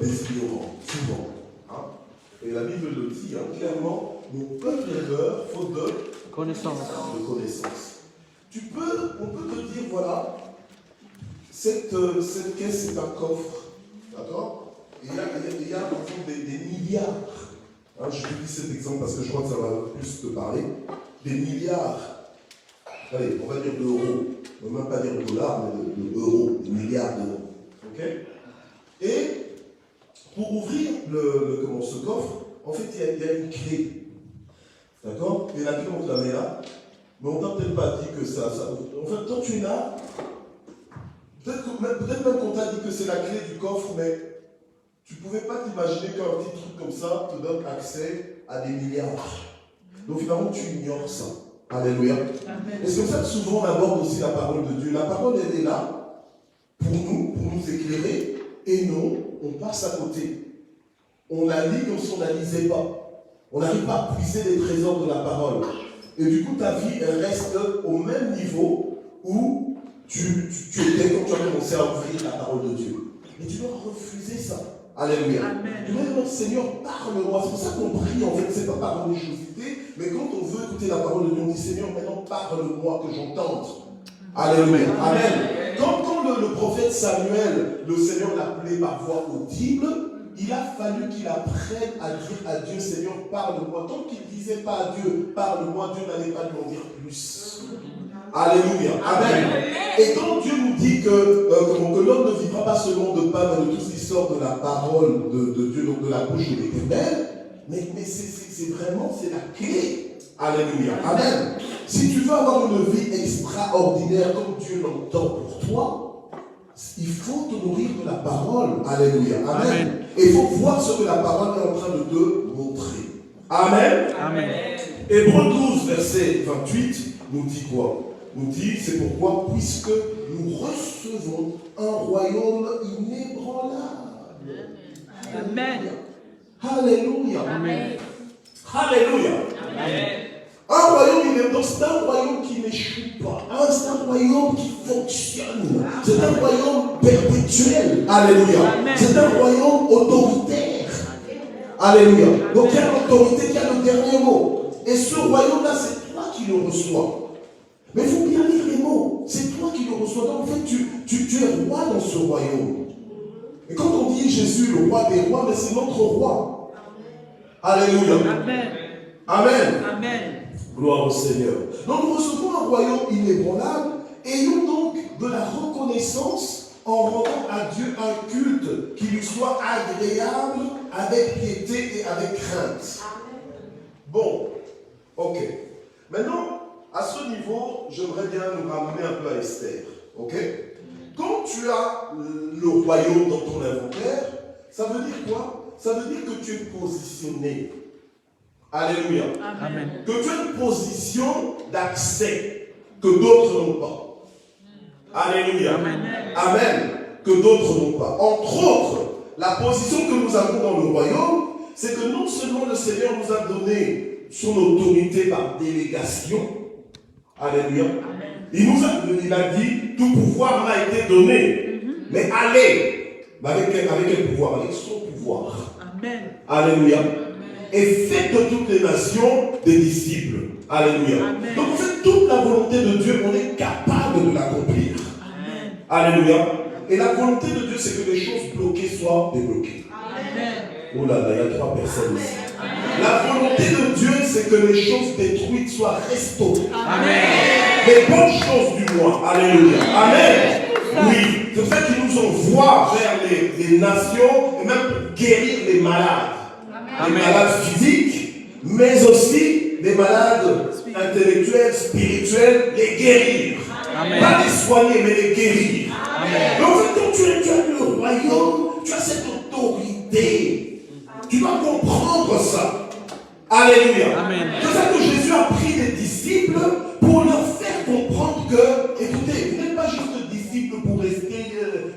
des ignorants. Souvent. Hein? Et la Bible le dit clairement, nos peuples meurent faute de Connaissance. On peut te dire, voilà, cette caisse est un coffre. D'accord? Et il y a par exemple des milliards. Hein, je te dis cet exemple parce que je crois que ça va plus te parler. Des milliards. Allez, on va dire d'euros. On ne va même pas dire de dollars, mais d'euros. Des milliards d'euros. Ok? Et pour ouvrir ce coffre, en fait, il y a une clé. D'accord? Et la clé, on te la met là. Mais on ne t'a peut-être pas dit que ça. En fait, quand tu es là, peut-être même qu'on t'a dit que c'est la clé du coffre, mais tu ne pouvais pas t'imaginer qu'un petit truc comme ça te donne accès à des milliards. Donc finalement, tu ignores ça. Alléluia. Et c'est comme ça que souvent on aborde aussi la parole de Dieu. La parole, elle est là pour nous éclairer, et non, on passe à côté. On la lit comme si on ne la lisait pas. On n'arrive pas à puiser les trésors de la parole. Et du coup, ta vie, elle reste au même niveau où tu étais quand tu as commencé à ouvrir la parole de Dieu. Et tu dois refuser ça. Alléluia. Tu dois dire, Seigneur, parle-moi. C'est pour ça qu'on prie, en fait, c'est pas par religiosité, mais quand on veut écouter la parole de Dieu, on dit, Seigneur, maintenant parle-moi, que j'entende. Alléluia. Amen. Quand le prophète Samuel, le Seigneur l'appelait par voix audible, il a fallu qu'il apprenne à dire à Dieu, Seigneur, parle-moi. Tant qu'il ne disait pas à Dieu, parle-moi, Dieu n'allait pas lui en dire plus. Alléluia. Amen. Et quand Dieu nous dit que l'homme ne vivra pas seulement de pain, mais de tout ce qui sort de la parole de Dieu, donc de la bouche de l'Éternel, mais c'est vraiment, c'est la clé. Alléluia. Amen. Si tu veux avoir une vie extraordinaire comme Dieu l'entend pour toi, il faut te nourrir de la parole. Alléluia. Amen. Et il faut voir ce que la parole est en train de te montrer. Amen. Amen. Hébreux 12, verset 28, nous dit quoi? Nous dit, c'est pourquoi, puisque nous recevons un royaume inébranlable. Amen. Alléluia. Amen. Alléluia. Amen. Un royaume royaume, donc c'est un royaume qui n'échoue pas. Hein, c'est un royaume qui fonctionne. C'est un royaume perpétuel. Alléluia. C'est un royaume autoritaire. Alléluia. Donc il y a l'autorité qui a le dernier mot. Et ce royaume-là, c'est toi qui le reçois. Mais il faut bien lire les mots. C'est toi qui le reçois. Donc en fait, tu es roi dans ce royaume. Et quand on dit Jésus, le roi des rois, mais c'est notre roi. Alléluia. Amen. Amen. Amen. Gloire au Seigneur. Donc nous recevons un royaume inébranlable. Ayons donc de la reconnaissance en rendant à Dieu un culte qui lui soit agréable, avec piété et avec crainte. Bon, ok. Maintenant, à ce niveau, j'aimerais bien nous ramener un peu à Esther. Ok? Quand tu as le royaume dans ton inventaire, ça veut dire quoi? Ça veut dire que tu es positionné. Alléluia. Amen. Que tu as une position d'accès que d'autres n'ont pas. Alléluia. Amen. Amen. Que d'autres n'ont pas. Entre autres, la position que nous avons dans le royaume, c'est que non seulement le Seigneur nous a donné son autorité par délégation. Alléluia. Il a dit, tout pouvoir m'a été donné. Mais allez. Mais avec quel pouvoir? Avec son pouvoir. Amen. Alléluia. Et faites de toutes les nations des disciples. Alléluia. Amen. Donc en fait, toute la volonté de Dieu, on est capable de l'accomplir. Amen. Alléluia. Et la volonté de Dieu, c'est que les choses bloquées soient débloquées. Amen. Oh là là, il y a 3 personnes ici. La volonté de Dieu, c'est que les choses détruites soient restaurées. Amen. Les bonnes choses du moins. Alléluia. Amen. Oui. C'est ça qui nous envoie vers les nations et même pour guérir les malades. Les malades physiques, mais aussi les malades intellectuels, spirituels, les guérir. Amen. Pas les soigner, mais les guérir. Amen. Donc, en fait, quand tu as le royaume, tu as cette autorité. Tu dois comprendre ça. Alléluia. Amen. C'est ça que Jésus a pris des disciples pour leur faire comprendre que, écoutez, vous n'êtes pas juste disciples pour rester,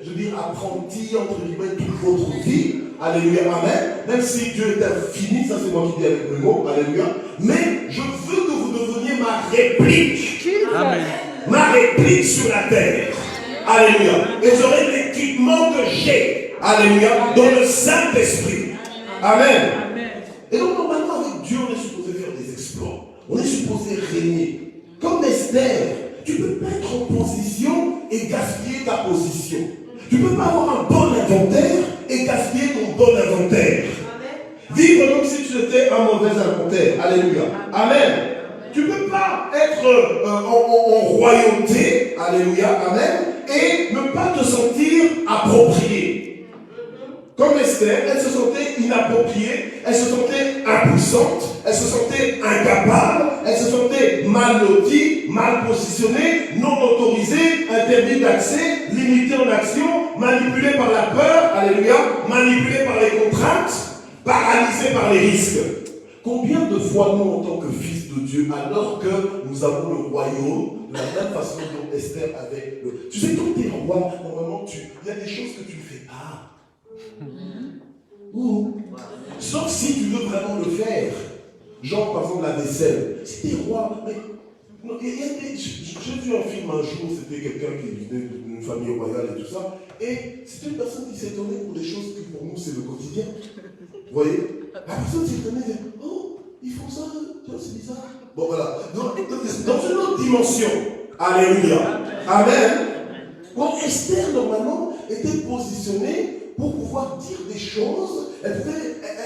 je veux dire, apprentis, entre guillemets, toute votre vie. Alléluia, amen. Même si Dieu est infini, ça c'est moi qui dis avec mes mots, alléluia. Mais je veux que vous deveniez ma réplique. Amen. Ma réplique sur la terre. Alléluia. Et j'aurai l'équipement que j'ai. Alléluia. Dans le Saint-Esprit. Amen. Amen. Et donc normalement avec Dieu, on est supposé faire des exploits. On est supposé régner. Comme Esther, tu ne peux pas être en position et gaspiller ta position. Tu ne peux pas avoir un bon inventaire et gaspiller ton bon inventaire. Vivre comme si tu étais un mauvais inventaire. Alléluia. Amen. Tu ne peux pas être en royauté. Alléluia. Amen. Et ne pas te sentir approprié. Comme Esther, elle se sentait inappropriée, elle se sentait impuissante, elle se sentait incapable, elle se sentait mal lotie, mal positionnée, non autorisée, interdite d'accès, limitée en action, manipulée par la peur, alléluia, manipulée par les contraintes, paralysée par les risques. Combien de fois nous, en tant que fils de Dieu, alors que nous avons le royaume, de la même façon dont Esther avait le... Tu sais, quand tu es roi, normalement, il y a des choses que tu ne fais pas. Sauf si tu veux vraiment le faire. Genre, par exemple, la vaisselle. Si tu es roi, mais... J'ai vu un film un jour, c'était quelqu'un qui venait d'une famille royale et tout ça. Et c'était une personne qui s'étonnait pour des choses qui pour nous c'est le quotidien. Vous voyez? La personne s'étonnait, elle dit, oh, ils font ça, c'est bizarre. Bon voilà, dans une autre dimension. Alléluia. Amen. Donc Esther, normalement, était positionnée pour pouvoir dire des choses. Elle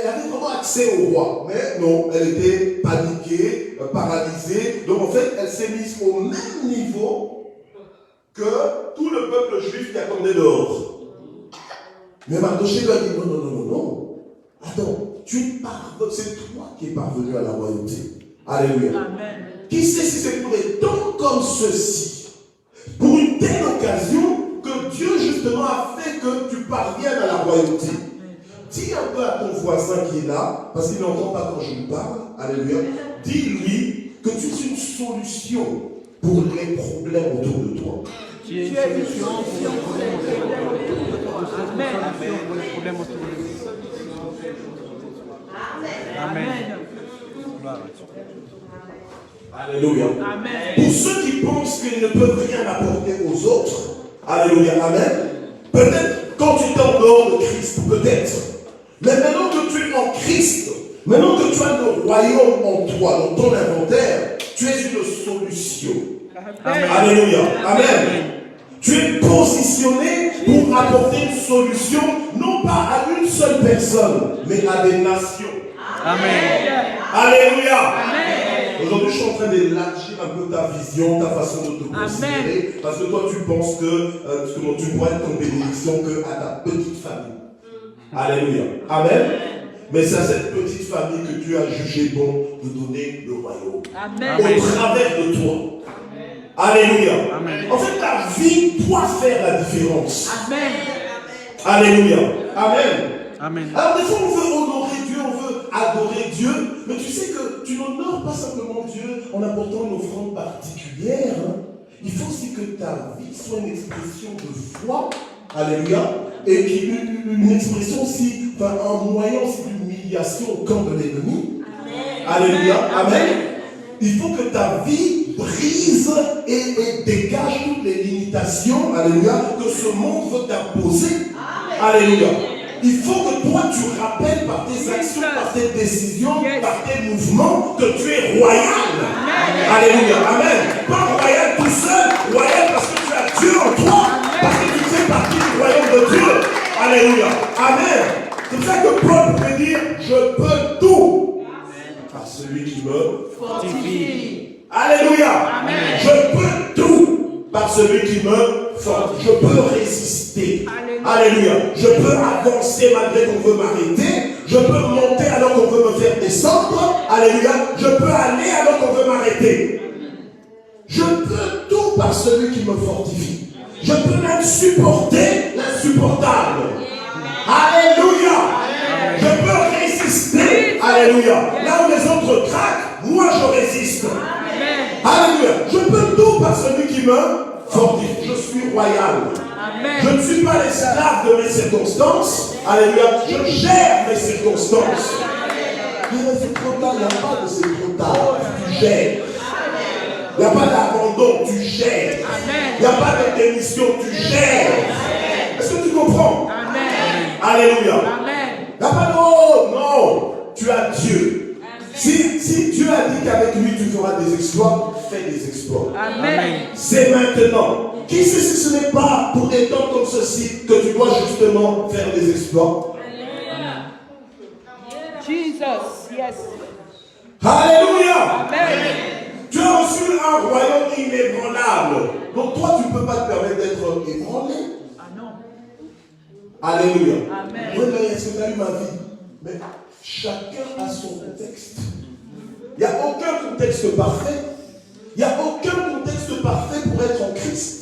avait vraiment accès au roi. Mais non, elle était paniquée, paralysée. Donc en fait, elle s'est mise au même niveau que tout le peuple juif qui attendait dehors. Mais Mardochée lui a dit, non. Attends, c'est toi qui es parvenu à la royauté. Alléluia. Amen. Qui sait si c'est pour des temps comme ceci, pour une telle occasion, que Dieu justement a fait que tu parviennes à la royauté. Dis un peu à ton voisin qui est là, parce qu'il n'entend pas quand je lui parle, alléluia, dis-lui que tu es une solution pour les problèmes autour de toi. Tu es une solution pour les problèmes autour de toi. Amen. Amen. Alléluia. Amen. Pour ceux qui pensent qu'ils ne peuvent rien apporter aux autres, alléluia, amen. Peut-être quand tu es en dehors de Christ, peut-être. Mais maintenant que tu es en Christ, maintenant que tu as le royaume en toi, dans ton inventaire, tu es une solution. Amen. Alléluia. Amen. Tu es positionné pour apporter une solution, non pas à une seule personne, mais à des nations. Amen. Alléluia. Amen. Aujourd'hui, je suis en train d'élargir un peu ta vision, ta façon de te considérer, parce que toi, tu penses que tu pourrais être en bénédiction qu'à ta petite famille. Alléluia. Amen. Mais c'est à cette petite famille que tu as jugé bon de donner le royaume. Amen. Au travers de toi. Alléluia. Amen. En fait, ta vie doit faire la différence. Amen. Alléluia. Amen. Amen. Alors des fois, on veut honorer Dieu, on veut adorer Dieu, mais tu sais que tu n'honores pas simplement Dieu en apportant une offrande particulière. Il faut aussi que ta vie soit une expression de foi. Alléluia. Et une expression aussi, enfin, un moyen aussi d'humiliation au camp de l'ennemi. Alléluia. Amen. Il faut que ta vie brise et dégage toutes les limitations, alléluia, que ce monde veut t'imposer. Alléluia. Il faut que toi tu rappelles par tes actions, par tes décisions, par tes mouvements, que tu es royal. Alléluia. Amen. Pas royal tout seul, royal parce que tu as Dieu en toi, parce que tu fais partie du royaume de Dieu. Alléluia. Amen. C'est pour ça que Paul peut dire, je peux tout par celui qui me Fortifie. Alléluia. Amen. Je peux tout par celui qui me fortifie. Je peux résister. Alléluia. Je peux avancer malgré qu'on veut m'arrêter. Je peux monter alors qu'on veut me faire descendre. Alléluia. Je peux aller alors qu'on veut m'arrêter. Je peux tout par celui qui me fortifie. Je peux même supporter l'insupportable. Alléluia. Je peux résister. Alléluia. Là où les autres craquent, moi je résiste. Alléluia. Je peux tout par celui qui me fortifie. Je suis royal. Je ne suis pas l'esclave de mes circonstances. Alléluia. Je gère mes circonstances. Mais c'est trop tard. Il n'y a pas de c'est trop tard. Tu gères. Il n'y a pas d'abandon. Tu gères. Il n'y a pas de démission. Tu gères. Est-ce que tu comprends? Alléluia. Il n'y a pas de oh, non. Tu as Dieu. Si Dieu a dit qu'avec lui tu feras des exploits, fais des exploits. Amen. C'est maintenant. Qui sait si ce n'est pas pour des temps comme ceci que tu dois justement faire des exploits? Jesus, yes. Alléluia. Amen. Tu as reçu un royaume inébranlable. Donc toi tu ne peux pas te permettre d'être ébranlé. Ah non. Alléluia. Amen. Oui, mais est-ce que tu as eu ma vie? Mais chacun a son contexte. Il n'y a aucun contexte parfait. Il n'y a aucun contexte parfait pour être en Christ.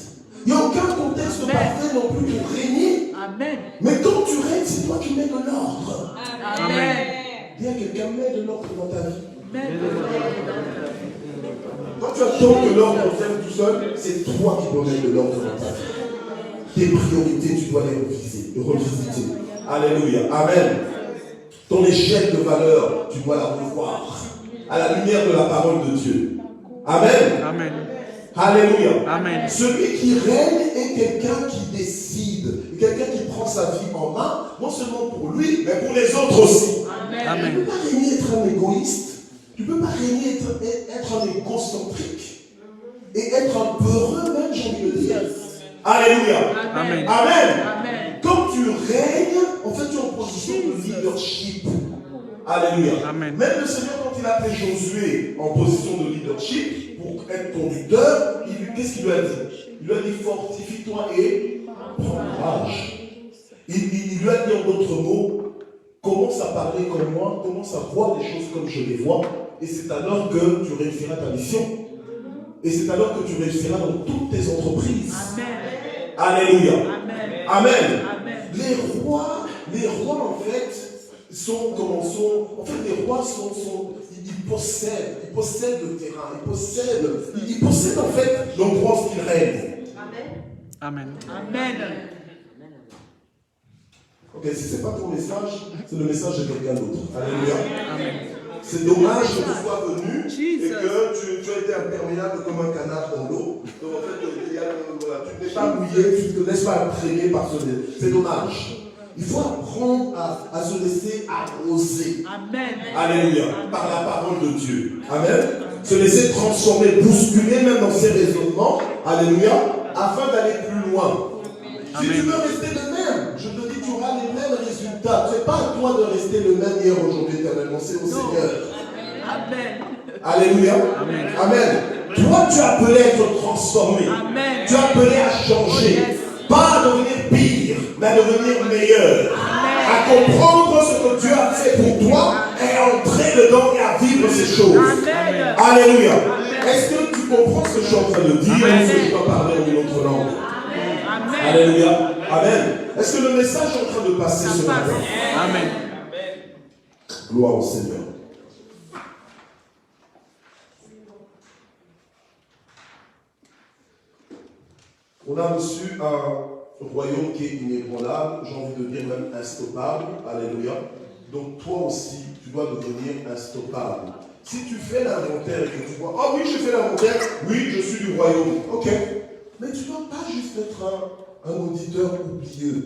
Il n'y a aucun contexte parfait non plus pour régner. Amen. Mais quand tu règnes, c'est toi qui mets de l'ordre. Amen. Dis à quelqu'un, mets de l'ordre dans ta vie. Amen. Quand tu attends que l'ordre vienne tout seul, c'est toi qui dois mettre de l'ordre dans ta vie. Tes priorités, tu dois les revisiter. Alléluia. Amen. Ton échelle de valeur, tu dois la revoir à la lumière de la parole de Dieu. Amen. Amen. Alléluia. Amen. Celui qui règne est quelqu'un qui décide, quelqu'un qui prend sa vie en main, non seulement pour lui, mais pour les autres aussi. Amen. Tu ne peux pas régner être un égoïste. Tu ne peux pas régner être un égocentrique. Et être un peureux même, j'ai envie de dire. Alléluia. Amen. Amen. Amen. Quand tu règnes, en fait, tu es en position de leadership. Alléluia. Amen. Même le Seigneur, quand il a appelé Josué en position de leadership, pour être conducteur, qu'est-ce qu'il lui a dit? Il lui a dit, fortifie-toi et prends courage. Il lui a dit en d'autres mots, commence à parler comme moi, commence à voir les choses comme je les vois, et c'est alors que tu réussiras ta mission. Et c'est alors que tu réussiras dans toutes tes entreprises. Amen. Alléluia. Amen. Amen. Amen. Les rois en fait, en fait, les rois ils possèdent le terrain, ils possèdent en fait l'endroit où ils règnent. Amen. Amen. Ok, si ce n'est pas ton message, c'est le message de quelqu'un d'autre. Alléluia. Amen. C'est dommage que tu sois venu et que tu as été imperméable comme un canard dans l'eau. Donc en fait, voilà, tu n'es pas mouillé, tu ne te laisses pas imprégner par ce lait. C'est dommage. Il faut apprendre à se laisser arroser. Amen. Alléluia. Par la parole de Dieu. Amen. Se laisser transformer, bousculer même dans ses raisonnements. Alléluia. Afin d'aller plus loin. Si tu veux rester le même, je te dis, tu auras les mêmes résultats. Ce n'est pas à toi de rester le même hier, aujourd'hui, éternellement. C'est au Seigneur. Amen. Alléluia. Amen. Amen. Toi, tu es appelé à être transformé. Amen. Tu es appelé à changer. Pas à devenir pire, mais à devenir meilleur. À comprendre ce que Dieu a fait pour toi et à entrer dedans et à vivre ces choses. Amen. Alléluia. Est-ce que tu comprends ce que je suis en train de dire ou est-ce que je dois parler en une autre langue? Amen. Alléluia. Amen. Est-ce que le message est en train de passer ce matin? Amen. Gloire au Seigneur. On a reçu un royaume qui est inébranlable, j'ai envie de dire même instoppable. Alléluia. Donc toi aussi, tu dois devenir instoppable. Si tu fais l'inventaire et que tu vois, ah oui, je fais l'inventaire, oui, je suis du royaume. Ok. Mais tu ne dois pas juste être un auditeur oublieux.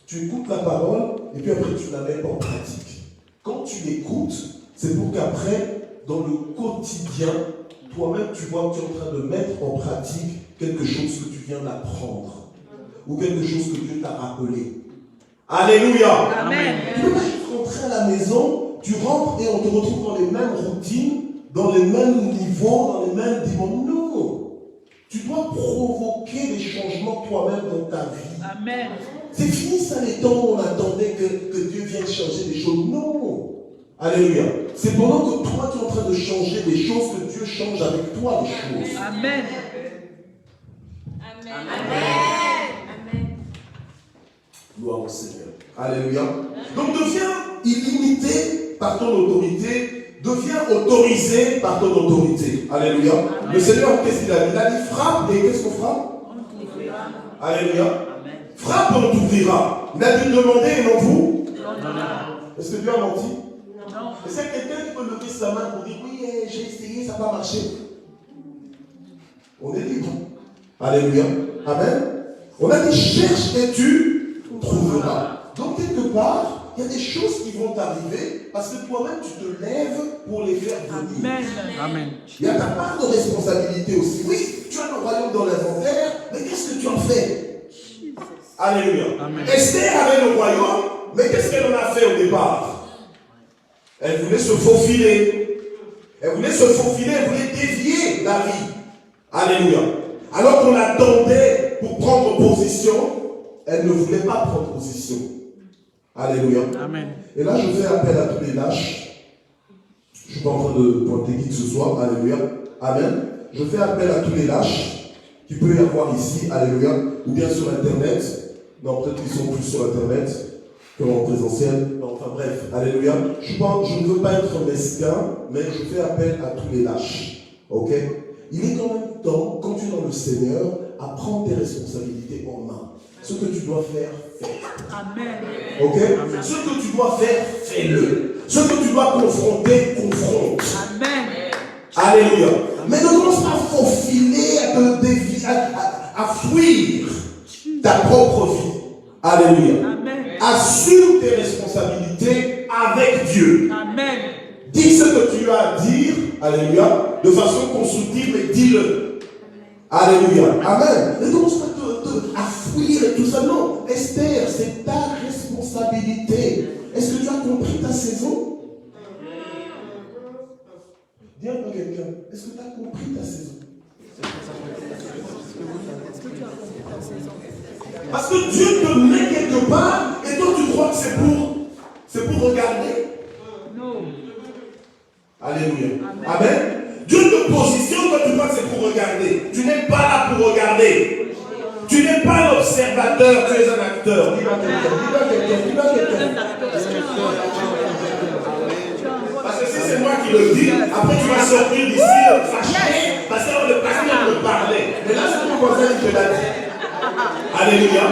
Tu écoutes la parole et puis après tu la mets en pratique. Quand tu l'écoutes, c'est pour qu'après, dans le quotidien, toi-même tu vois que tu es en train de mettre en pratique quelque chose que tu viens d'apprendre ou quelque chose que Dieu t'a rappelé. Alléluia. Amen. Tu ne peux pas juste rentrer à la maison, tu rentres et on te retrouve dans les mêmes routines, dans les mêmes niveaux, dans les mêmes dimensions. Non. Tu dois provoquer des changements toi-même dans ta vie. Amen. C'est fini ça les temps où on attendait que Dieu vienne changer des choses. Non. Alléluia. C'est pendant que toi tu es en train de changer des choses que Dieu change avec toi les choses. Amen. Amen. Amen. Gloire au Seigneur. Alléluia. Donc deviens illimité par ton autorité. Deviens autorisé par ton autorité. Alléluia. Amen. Le Seigneur, qu'est-ce qu'il a dit? Il a dit frappe et qu'est-ce qu'on frappe? Alléluia. Frappe et on t'ouvrira. Il a dit demandez et non vous. Est-ce que Dieu a menti? Non. Est-ce qu'il y a quelqu'un qui peut lever sa main pour dire oui, j'ai essayé, ça n'a pas marché? On est libre. Alléluia. Amen. On a dit cherche et tu trouveras. Donc quelque part, il y a des choses qui vont t'arriver parce que toi-même tu te lèves pour les faire venir. Amen. Amen. Il y a ta part de responsabilité aussi. Oui, tu as le royaume dans l'inventaire, mais qu'est-ce que tu en fais? Alléluia. Amen. Esther avait le royaume, mais qu'est-ce qu'elle en a fait au départ? Elle voulait se faufiler. Elle voulait dévier la vie. Alléluia. Alors qu'on l'attendait pour prendre position, elle ne voulait pas prendre position. Alléluia. Amen. Et là, je fais appel à tous les lâches. Je ne suis pas en train de pointer qui que ce soit. Alléluia. Amen. Je fais appel à tous les lâches qu'il peut y avoir ici. Alléluia. Ou bien sur Internet. Non, peut-être qu'ils sont plus sur Internet que en présentiel. Non, enfin bref. Alléluia. Je ne veux pas être mesquin, mais je fais appel à tous les lâches. Ok? Il est quand même temps, quand tu es dans le Seigneur, à prendre tes responsabilités en main. Ce que tu dois faire, fais. Amen. Ok? Amen. Ce que tu dois faire, fais-le. Ce que tu dois confronter, confronte. Amen. Alléluia. Mais ne commence pas à faufiler, à te dévier, à fuir ta propre vie. Alléluia. Amen. Assume tes responsabilités avec Dieu. Amen. Dis ce que tu as à dire, alléluia, de façon constructive, mais dis-le. Alléluia. Amen. Ne commence pas à fuir et tout ça. Non, Esther, c'est ta responsabilité. Est-ce que tu as compris ta saison? Dis un peu à quelqu'un, est-ce que tu as compris ta saison? Parce que Dieu te met quelque part et toi tu crois que c'est pour regarder. Non. Alléluia. Amen. Dieu te positionne quand tu crois que c'est pour regarder. Tu n'es pas là pour regarder. Tu n'es pas l'observateur, tu es un acteur. Dis-moi quelqu'un. Parce que si c'est moi qui le dis, après tu vas sortir d'ici fâché, parce que le pasteur me parlait. Mais là, c'est ton voisin qui te l'a dit. Alléluia.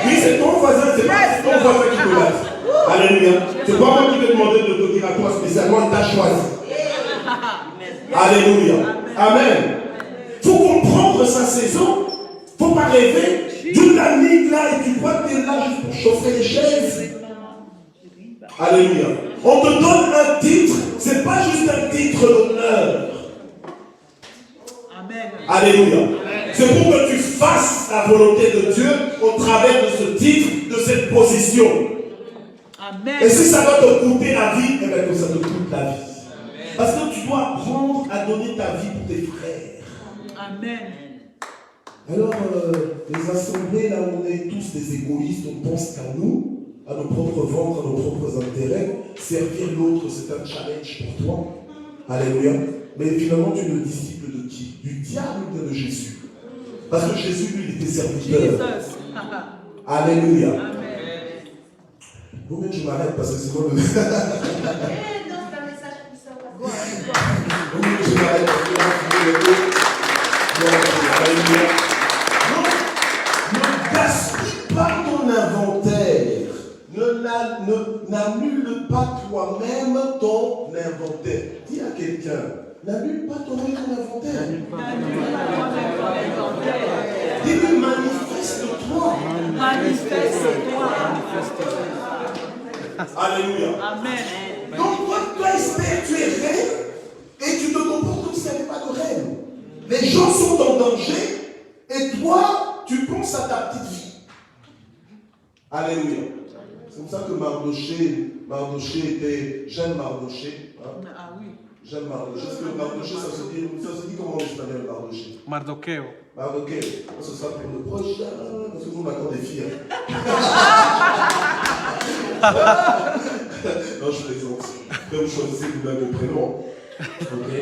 Oui, c'est ton voisin, c'est pas ton voisin qui te l'a dit. Alléluia. C'est pas moi qui vais demander de te dire à toi spécialement, il t'a choisi. Alléluia. Amen. Il faut comprendre sa saison. Il ne faut pas rêver. Dieu t'a mis là et tu crois que tu es là juste pour chauffer les chaises. Alléluia. On te donne un titre, ce n'est pas juste un titre d'honneur. Alléluia. C'est pour que tu fasses la volonté de Dieu au travers de ce titre, de cette position. Amen. Et si ça va te coûter la vie, eh bien que ça te coûte la vie. Parce que tu dois apprendre à donner ta vie pour tes frères. Amen. Alors, les assemblées, là où on est tous des égoïstes, on pense qu'à nous, à nos propres ventres, à nos propres intérêts. Servir l'autre, c'est un challenge pour toi. Alléluia. Mais finalement, tu es le disciple de qui? Du diable ou de Jésus? Parce que Jésus, lui, il était serviteur. Alléluia. Amen. Vous-même, je m'arrête parce que sinon le... Non, c'est un message pour ça. Oui, je m'arrête parce que là, tu veux le dire. Ne gaspille pas ton inventaire. N'annule pas toi-même ton inventaire. Dis à quelqu'un, n'annule pas toi-même ton inventaire. Dis-lui, manifeste-toi. Manifeste-toi. Alléluia. Amen. Donc toi, espère, tu es reine et tu te comportes comme s'il n'y avait pas de reine. Les gens sont en danger et toi, tu penses à ta petite vie. Alléluia. C'est comme ça que Mardoché était... J'aime Mardoché. Hein? Ah oui. J'aime Mardoché. Est-ce que Mardoché, ça se dit comment en espagnol, Mardoché? Mardoqueo. Mardoché. Ce sera pour le prochain, parce que nous, on attend des filles. Non, je plaisante. Comme choisissez vous-même le prénom. Ok.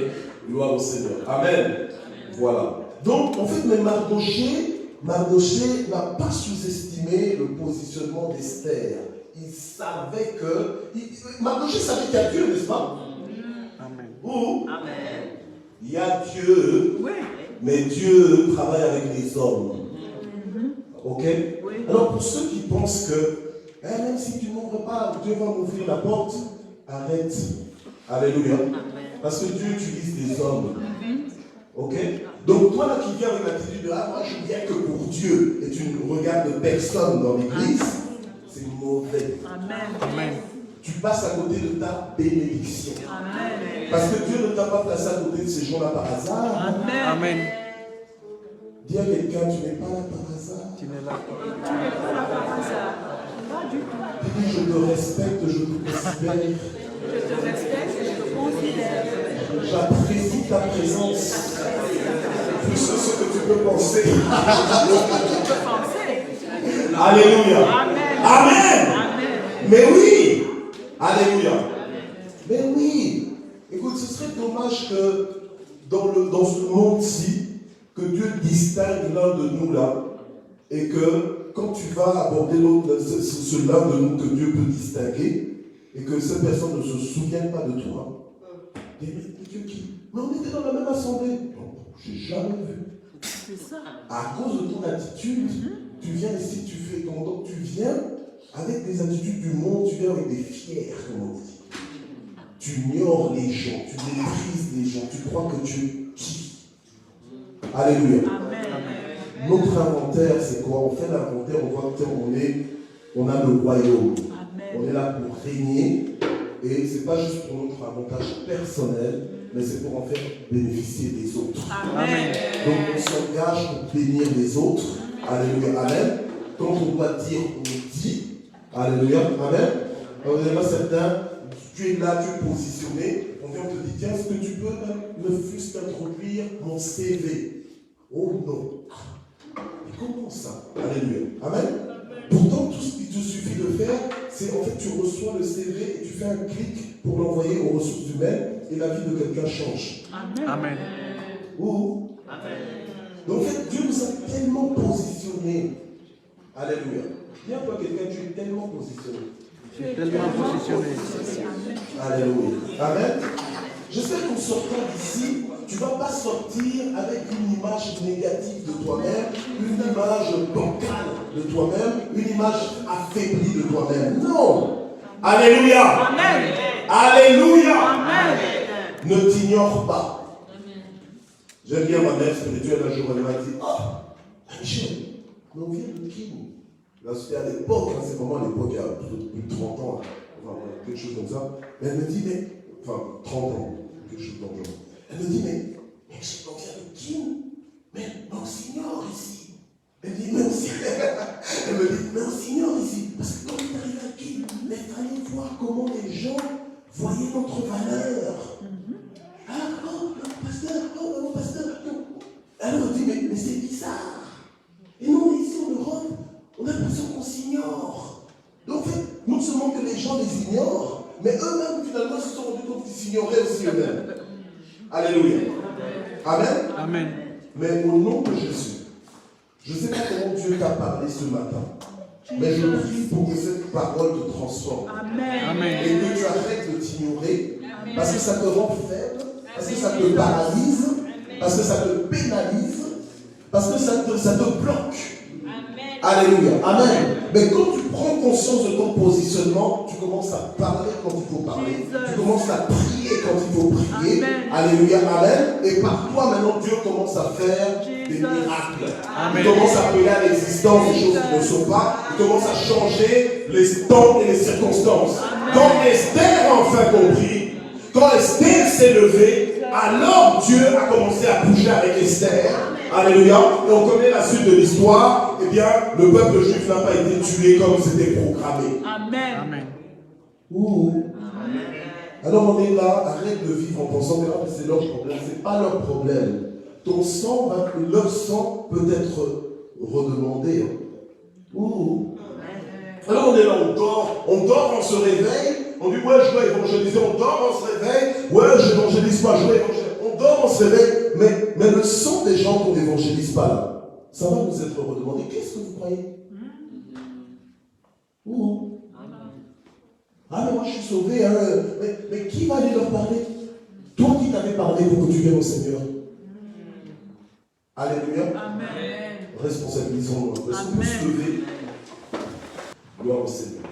Gloire au Seigneur. Amen. Voilà. Donc, en fait, mais Mardoché n'a pas sous-estimé le positionnement d'Esther. Il savait que... Mardoché savait qu'il y a Dieu, n'est-ce pas? Amen. Où? Amen. Il y a Dieu, Oui. mais Dieu travaille avec les hommes. Ok? Oui. Alors, pour ceux qui pensent que, même si tu n'ouvres pas, Dieu va m'ouvrir la porte, arrête. Alléluia. Parce que Dieu utilise des hommes. Ok? Donc, toi là qui viens avec l'attitude de moi je viens que pour Dieu et tu ne regardes personne dans l'église, c'est mauvais. Amen. Amen. Tu passes à côté de ta bénédiction. Amen. Parce que Dieu ne t'a pas placé à côté de ces gens-là par hasard. Amen. Amen. Dis à quelqu'un, tu n'es pas là par hasard. Tu n'es là pas. Pas du tout. Dis, je te respecte, je te considère. Je te respecte et je te considère. J'apprécie ta présence. Plus ce que tu peux penser. Tu peux penser. Alléluia. Amen. Amen. Amen. Mais oui. Alléluia. Mais oui. Écoute, ce serait dommage que dans ce monde-ci, que Dieu distingue l'un de nous là, et que quand tu vas aborder l'autre, ce l'un de nous que Dieu peut distinguer, et que cette personne ne se souvienne pas de toi. Mais Dieu qui? Mais on était dans la même assemblée. Non, je n'ai jamais vu. C'est ça. À cause de ton attitude, tu viens ici, tu fais comment? Donc tu viens avec des attitudes du monde, tu viens avec des fiers, comme on dit. Tu ignores les gens, tu méprises les gens, tu crois que tu es qui? Alléluia. Amen. Notre inventaire, c'est quoi? On fait l'inventaire, on voit que on a le royaume. On est là pour régner. Et ce n'est pas juste pour notre avantage personnel, mais c'est pour en faire bénéficier des autres. Amen. Donc on s'engage pour bénir les autres. Alléluia. Amen. Quand on doit dire, on dit. Alléluia. Amen. Alors, il y en a certains, tu es là, tu es positionné. On vient, on te dit, tiens, est-ce que tu peux me fût-ce introduire mon CV? Oh non. Mais comment ça? Alléluia. Amen. Pourtant, tout ce qu'il te suffit de faire, c'est en fait, tu reçois le CV et tu fais un clic pour l'envoyer aux ressources humaines et la vie de quelqu'un change. Amen. Amen. Ouh. Donc, en fait, Dieu nous a tellement positionnés. Alléluia. Dis à toi quelqu'un, tu es tellement positionné. Tu es tellement positionné. Alléluia. Amen. J'espère qu'en sortant d'ici, tu ne vas pas sortir avec une image négative de toi-même, une image bancale de toi-même, une image affaiblie de toi-même. Non. Alléluia. Amen. Alléluia. Amen. Ne t'ignore pas. J'aime bien ma mère spirituelle, un jour elle m'a dit, ah, Michel, mais on vient de qui? Là, c'était à l'époque, hein, c'est vraiment à l'époque, il y a plus de 30 ans, enfin, quelque chose comme ça. Mais elle me dit, mais, enfin, 30 ans, quelque chose dans le genre. Elle me dit, mais on vient de qui? Mais on s'ignore ici. Elle dit, mais on s'ignore. Elle me dit, mais on s'ignore ici. Parce que quand on est arrivé à qui? Mais il fallait voir comment les gens voyaient notre valeur. Ah, oh, mon pasteur, non. Alors on dit, mais c'est bizarre. Et nous, on est ici en Europe, on a l'impression qu'on s'ignore. Donc, en fait, non seulement que les gens les ignorent, mais eux-mêmes, finalement, se sont rendus compte qu'ils s'ignoraient aussi eux-mêmes. Alléluia. Amen. Amen. Mais au nom de Jésus, je ne sais pas comment Dieu t'a parlé ce matin, mais je prie pour que cette parole te transforme. Amen. Amen. Et que tu arrêtes de t'ignorer, parce que ça te rend faible, parce que ça te paralyse, parce que ça te pénalise, parce que ça te bloque. Alléluia. Amen. Mais quand tu prends conscience de ton positionnement, tu commences à parler quand il faut parler. Tu commences à prier quand il faut prier. Amen. Alléluia. Amen. Et par toi, maintenant, Dieu commence à faire des miracles. Amen. Il commence à appeler à l'existence des choses qui ne sont pas. Il commence à changer les temps et les circonstances. Quand Esther a enfin compris, quand Esther s'est levée, alors Dieu a commencé à bouger avec Esther. Alléluia. Et on connaît la suite de l'histoire. Eh bien, le peuple juif n'a pas été tué comme c'était programmé. Amen. Amen. Ouh. Alors on est là, arrête de vivre en pensant que c'est leur problème. C'est pas leur problème. Ton sang, leur sang peut être redemandé. Ouh. Alors on est là, on dort, on se réveille. On dit ouais, je dois évangéliser. On dort, on se réveille. Ouais, je n'évangélise pas, je dois évangéliser. On dort, on se réveille. Mais le sang des gens qu'on n'évangélise pas là, ça va nous être redemandé. Qu'est-ce que vous croyez? Ouh. Ah mais moi je suis sauvé, hein. Mais qui va aller leur parler? Toi qui t'avais parlé pour que tu viennes au Seigneur. Alléluia. Amen. Responsabilisons-nous. Est-ce qu'on peut se lever? Gloire au Seigneur.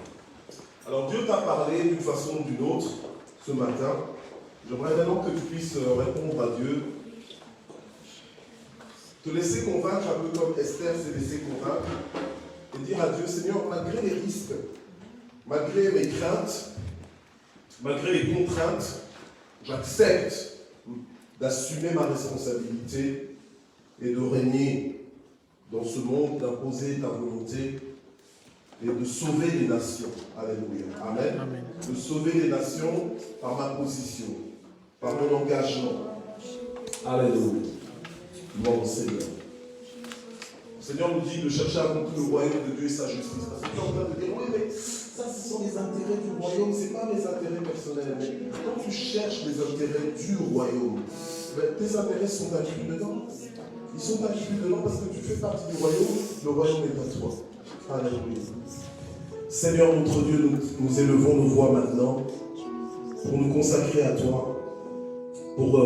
Alors Dieu t'a parlé d'une façon ou d'une autre ce matin. J'aimerais maintenant que tu puisses répondre à Dieu. Te laisser convaincre, un peu comme Esther s'est laissée convaincre. Et dire à Dieu, Seigneur, malgré les risques, malgré mes craintes, malgré les contraintes, j'accepte d'assumer ma responsabilité et de régner dans ce monde, d'imposer ta volonté et de sauver les nations. Alléluia. Amen. Amen. De sauver les nations par ma position, par mon engagement. Alléluia. Gloire au Seigneur. Le Seigneur nous dit de chercher avant tout le royaume de Dieu et sa justice. Parce que tu es en train de dire, oui, mais ça, ce sont les intérêts du royaume, ce n'est pas mes intérêts personnels. Mais quand tu cherches les intérêts du royaume, ben, tes intérêts sont inclus dedans. Ils sont inclus dedans parce que tu fais partie du royaume, le royaume est à toi. Alléluia. Seigneur notre Dieu, nous élevons nos voix maintenant pour nous consacrer à toi. Pour,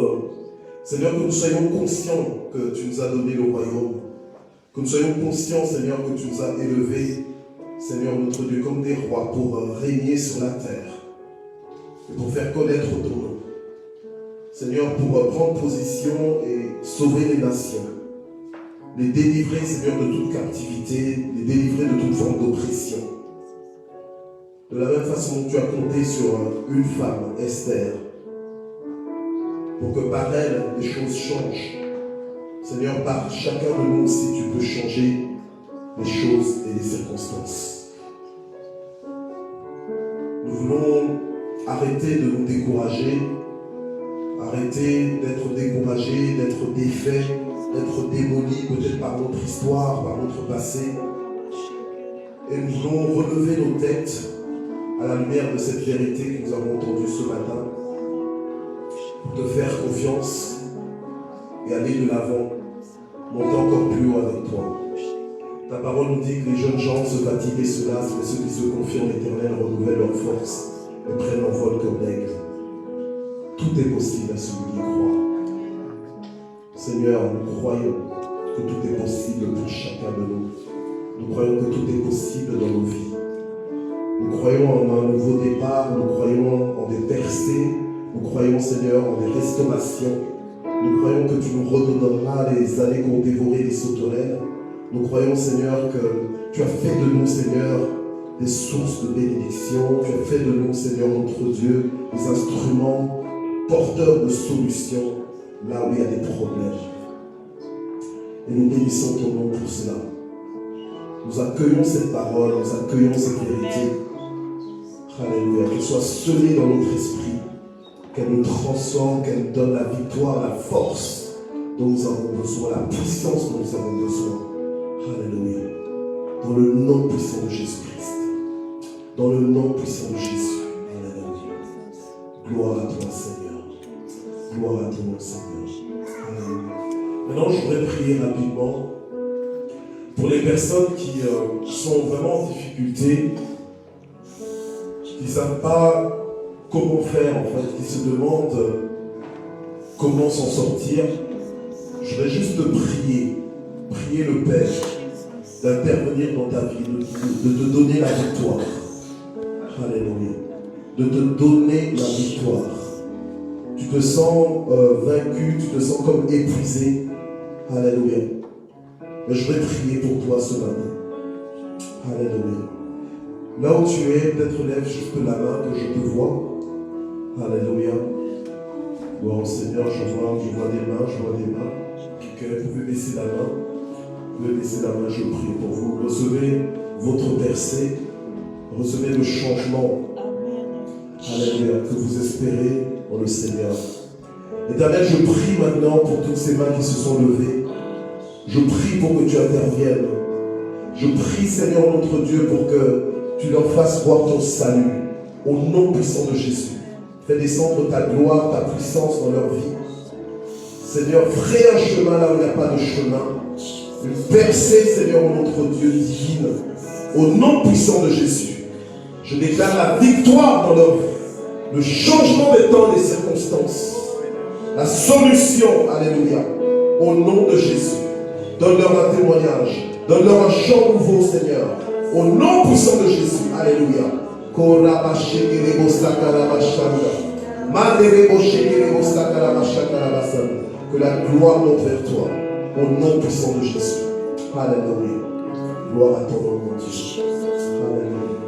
Seigneur, que nous soyons conscients que tu nous as donné le royaume. Que nous soyons conscients, Seigneur, que tu nous as élevés, Seigneur notre Dieu, comme des rois pour régner sur la terre et pour faire connaître ton nom. Seigneur, pour prendre position et sauver les nations, les délivrer, Seigneur, de toute captivité, les délivrer de toute forme d'oppression. De la même façon que tu as compté sur une femme, Esther, pour que par elle, les choses changent. Seigneur, par chacun de nous aussi, tu peux changer les choses et les circonstances. Nous voulons arrêter de nous décourager, arrêter d'être découragés, d'être défaits, d'être démolis peut-être par notre histoire, par notre passé. Et nous voulons relever nos têtes à la lumière de cette vérité que nous avons entendue ce matin, pour te faire confiance et aller de l'avant, monter encore plus haut avec toi. Ta parole nous dit que les jeunes gens se fatiguent et se lassent, mais ceux qui se confient en l'Éternel renouvellent leur force et prennent envol comme l'aigle. Tout est possible à celui qui croit. Seigneur, nous croyons que tout est possible pour chacun de nous. Nous croyons que tout est possible dans nos vies. Nous croyons en un nouveau départ, nous croyons en des percées, nous croyons, Seigneur, en des restaurations. Nous croyons que tu nous redonneras les années qu'ont dévoré les sauterelles. Nous croyons, Seigneur, que tu as fait de nous, Seigneur, des sources de bénédiction. Tu as fait de nous, Seigneur, notre Dieu, des instruments porteurs de solutions là où il y a des problèmes. Et nous bénissons ton nom pour cela. Nous accueillons cette parole, nous accueillons cette vérité. Alléluia. Qu'elle soit semée dans notre esprit, qu'elle nous transforme, qu'elle donne la victoire, la force dont nous avons besoin, la puissance dont nous avons besoin. Alléluia. Dans le nom puissant de Jésus-Christ. Dans le nom puissant de Jésus. Alléluia. Gloire à toi, Seigneur. Gloire à ton nom, Seigneur. Alléluia. Maintenant, je voudrais prier rapidement pour les personnes qui sont vraiment en difficulté, qui ne savent pas comment faire, en fait, qui se demandent comment s'en sortir. Je vais juste te prier le Père d'intervenir dans ta vie, de te donner la victoire. Alléluia. De te donner la victoire. Tu te sens vaincu, tu te sens comme épuisé. Alléluia. Mais je vais prier pour toi ce matin. Alléluia. Là où tu es, peut-être lève juste la main que je te vois. Alléluia. Gloire au Seigneur, je vois des mains. Ok, vous pouvez baisser la main. Vous pouvez baisser la main, je prie pour vous. Recevez votre percée. Recevez le changement. Alléluia, que vous espérez en le Seigneur. Éternel, je prie maintenant pour toutes ces mains qui se sont levées. Je prie pour que tu interviennes. Je prie, Seigneur notre Dieu, pour que tu leur fasses voir ton salut. Au nom puissant de Jésus. Fais descendre ta gloire, ta puissance dans leur vie. Seigneur, fraye un chemin là où il n'y a pas de chemin. Une percée, Seigneur notre Dieu, divine. Au nom puissant de Jésus. Je déclare la victoire dans leur vie. Le changement des temps et des circonstances. La solution, alléluia. Au nom de Jésus. Donne-leur un témoignage. Donne-leur un chant nouveau, Seigneur. Au nom puissant de Jésus. Alléluia. Que la gloire monte vers toi. Au nom puissant de Jésus. Alléluia. Gloire à ton nom, mon Dieu. Alléluia.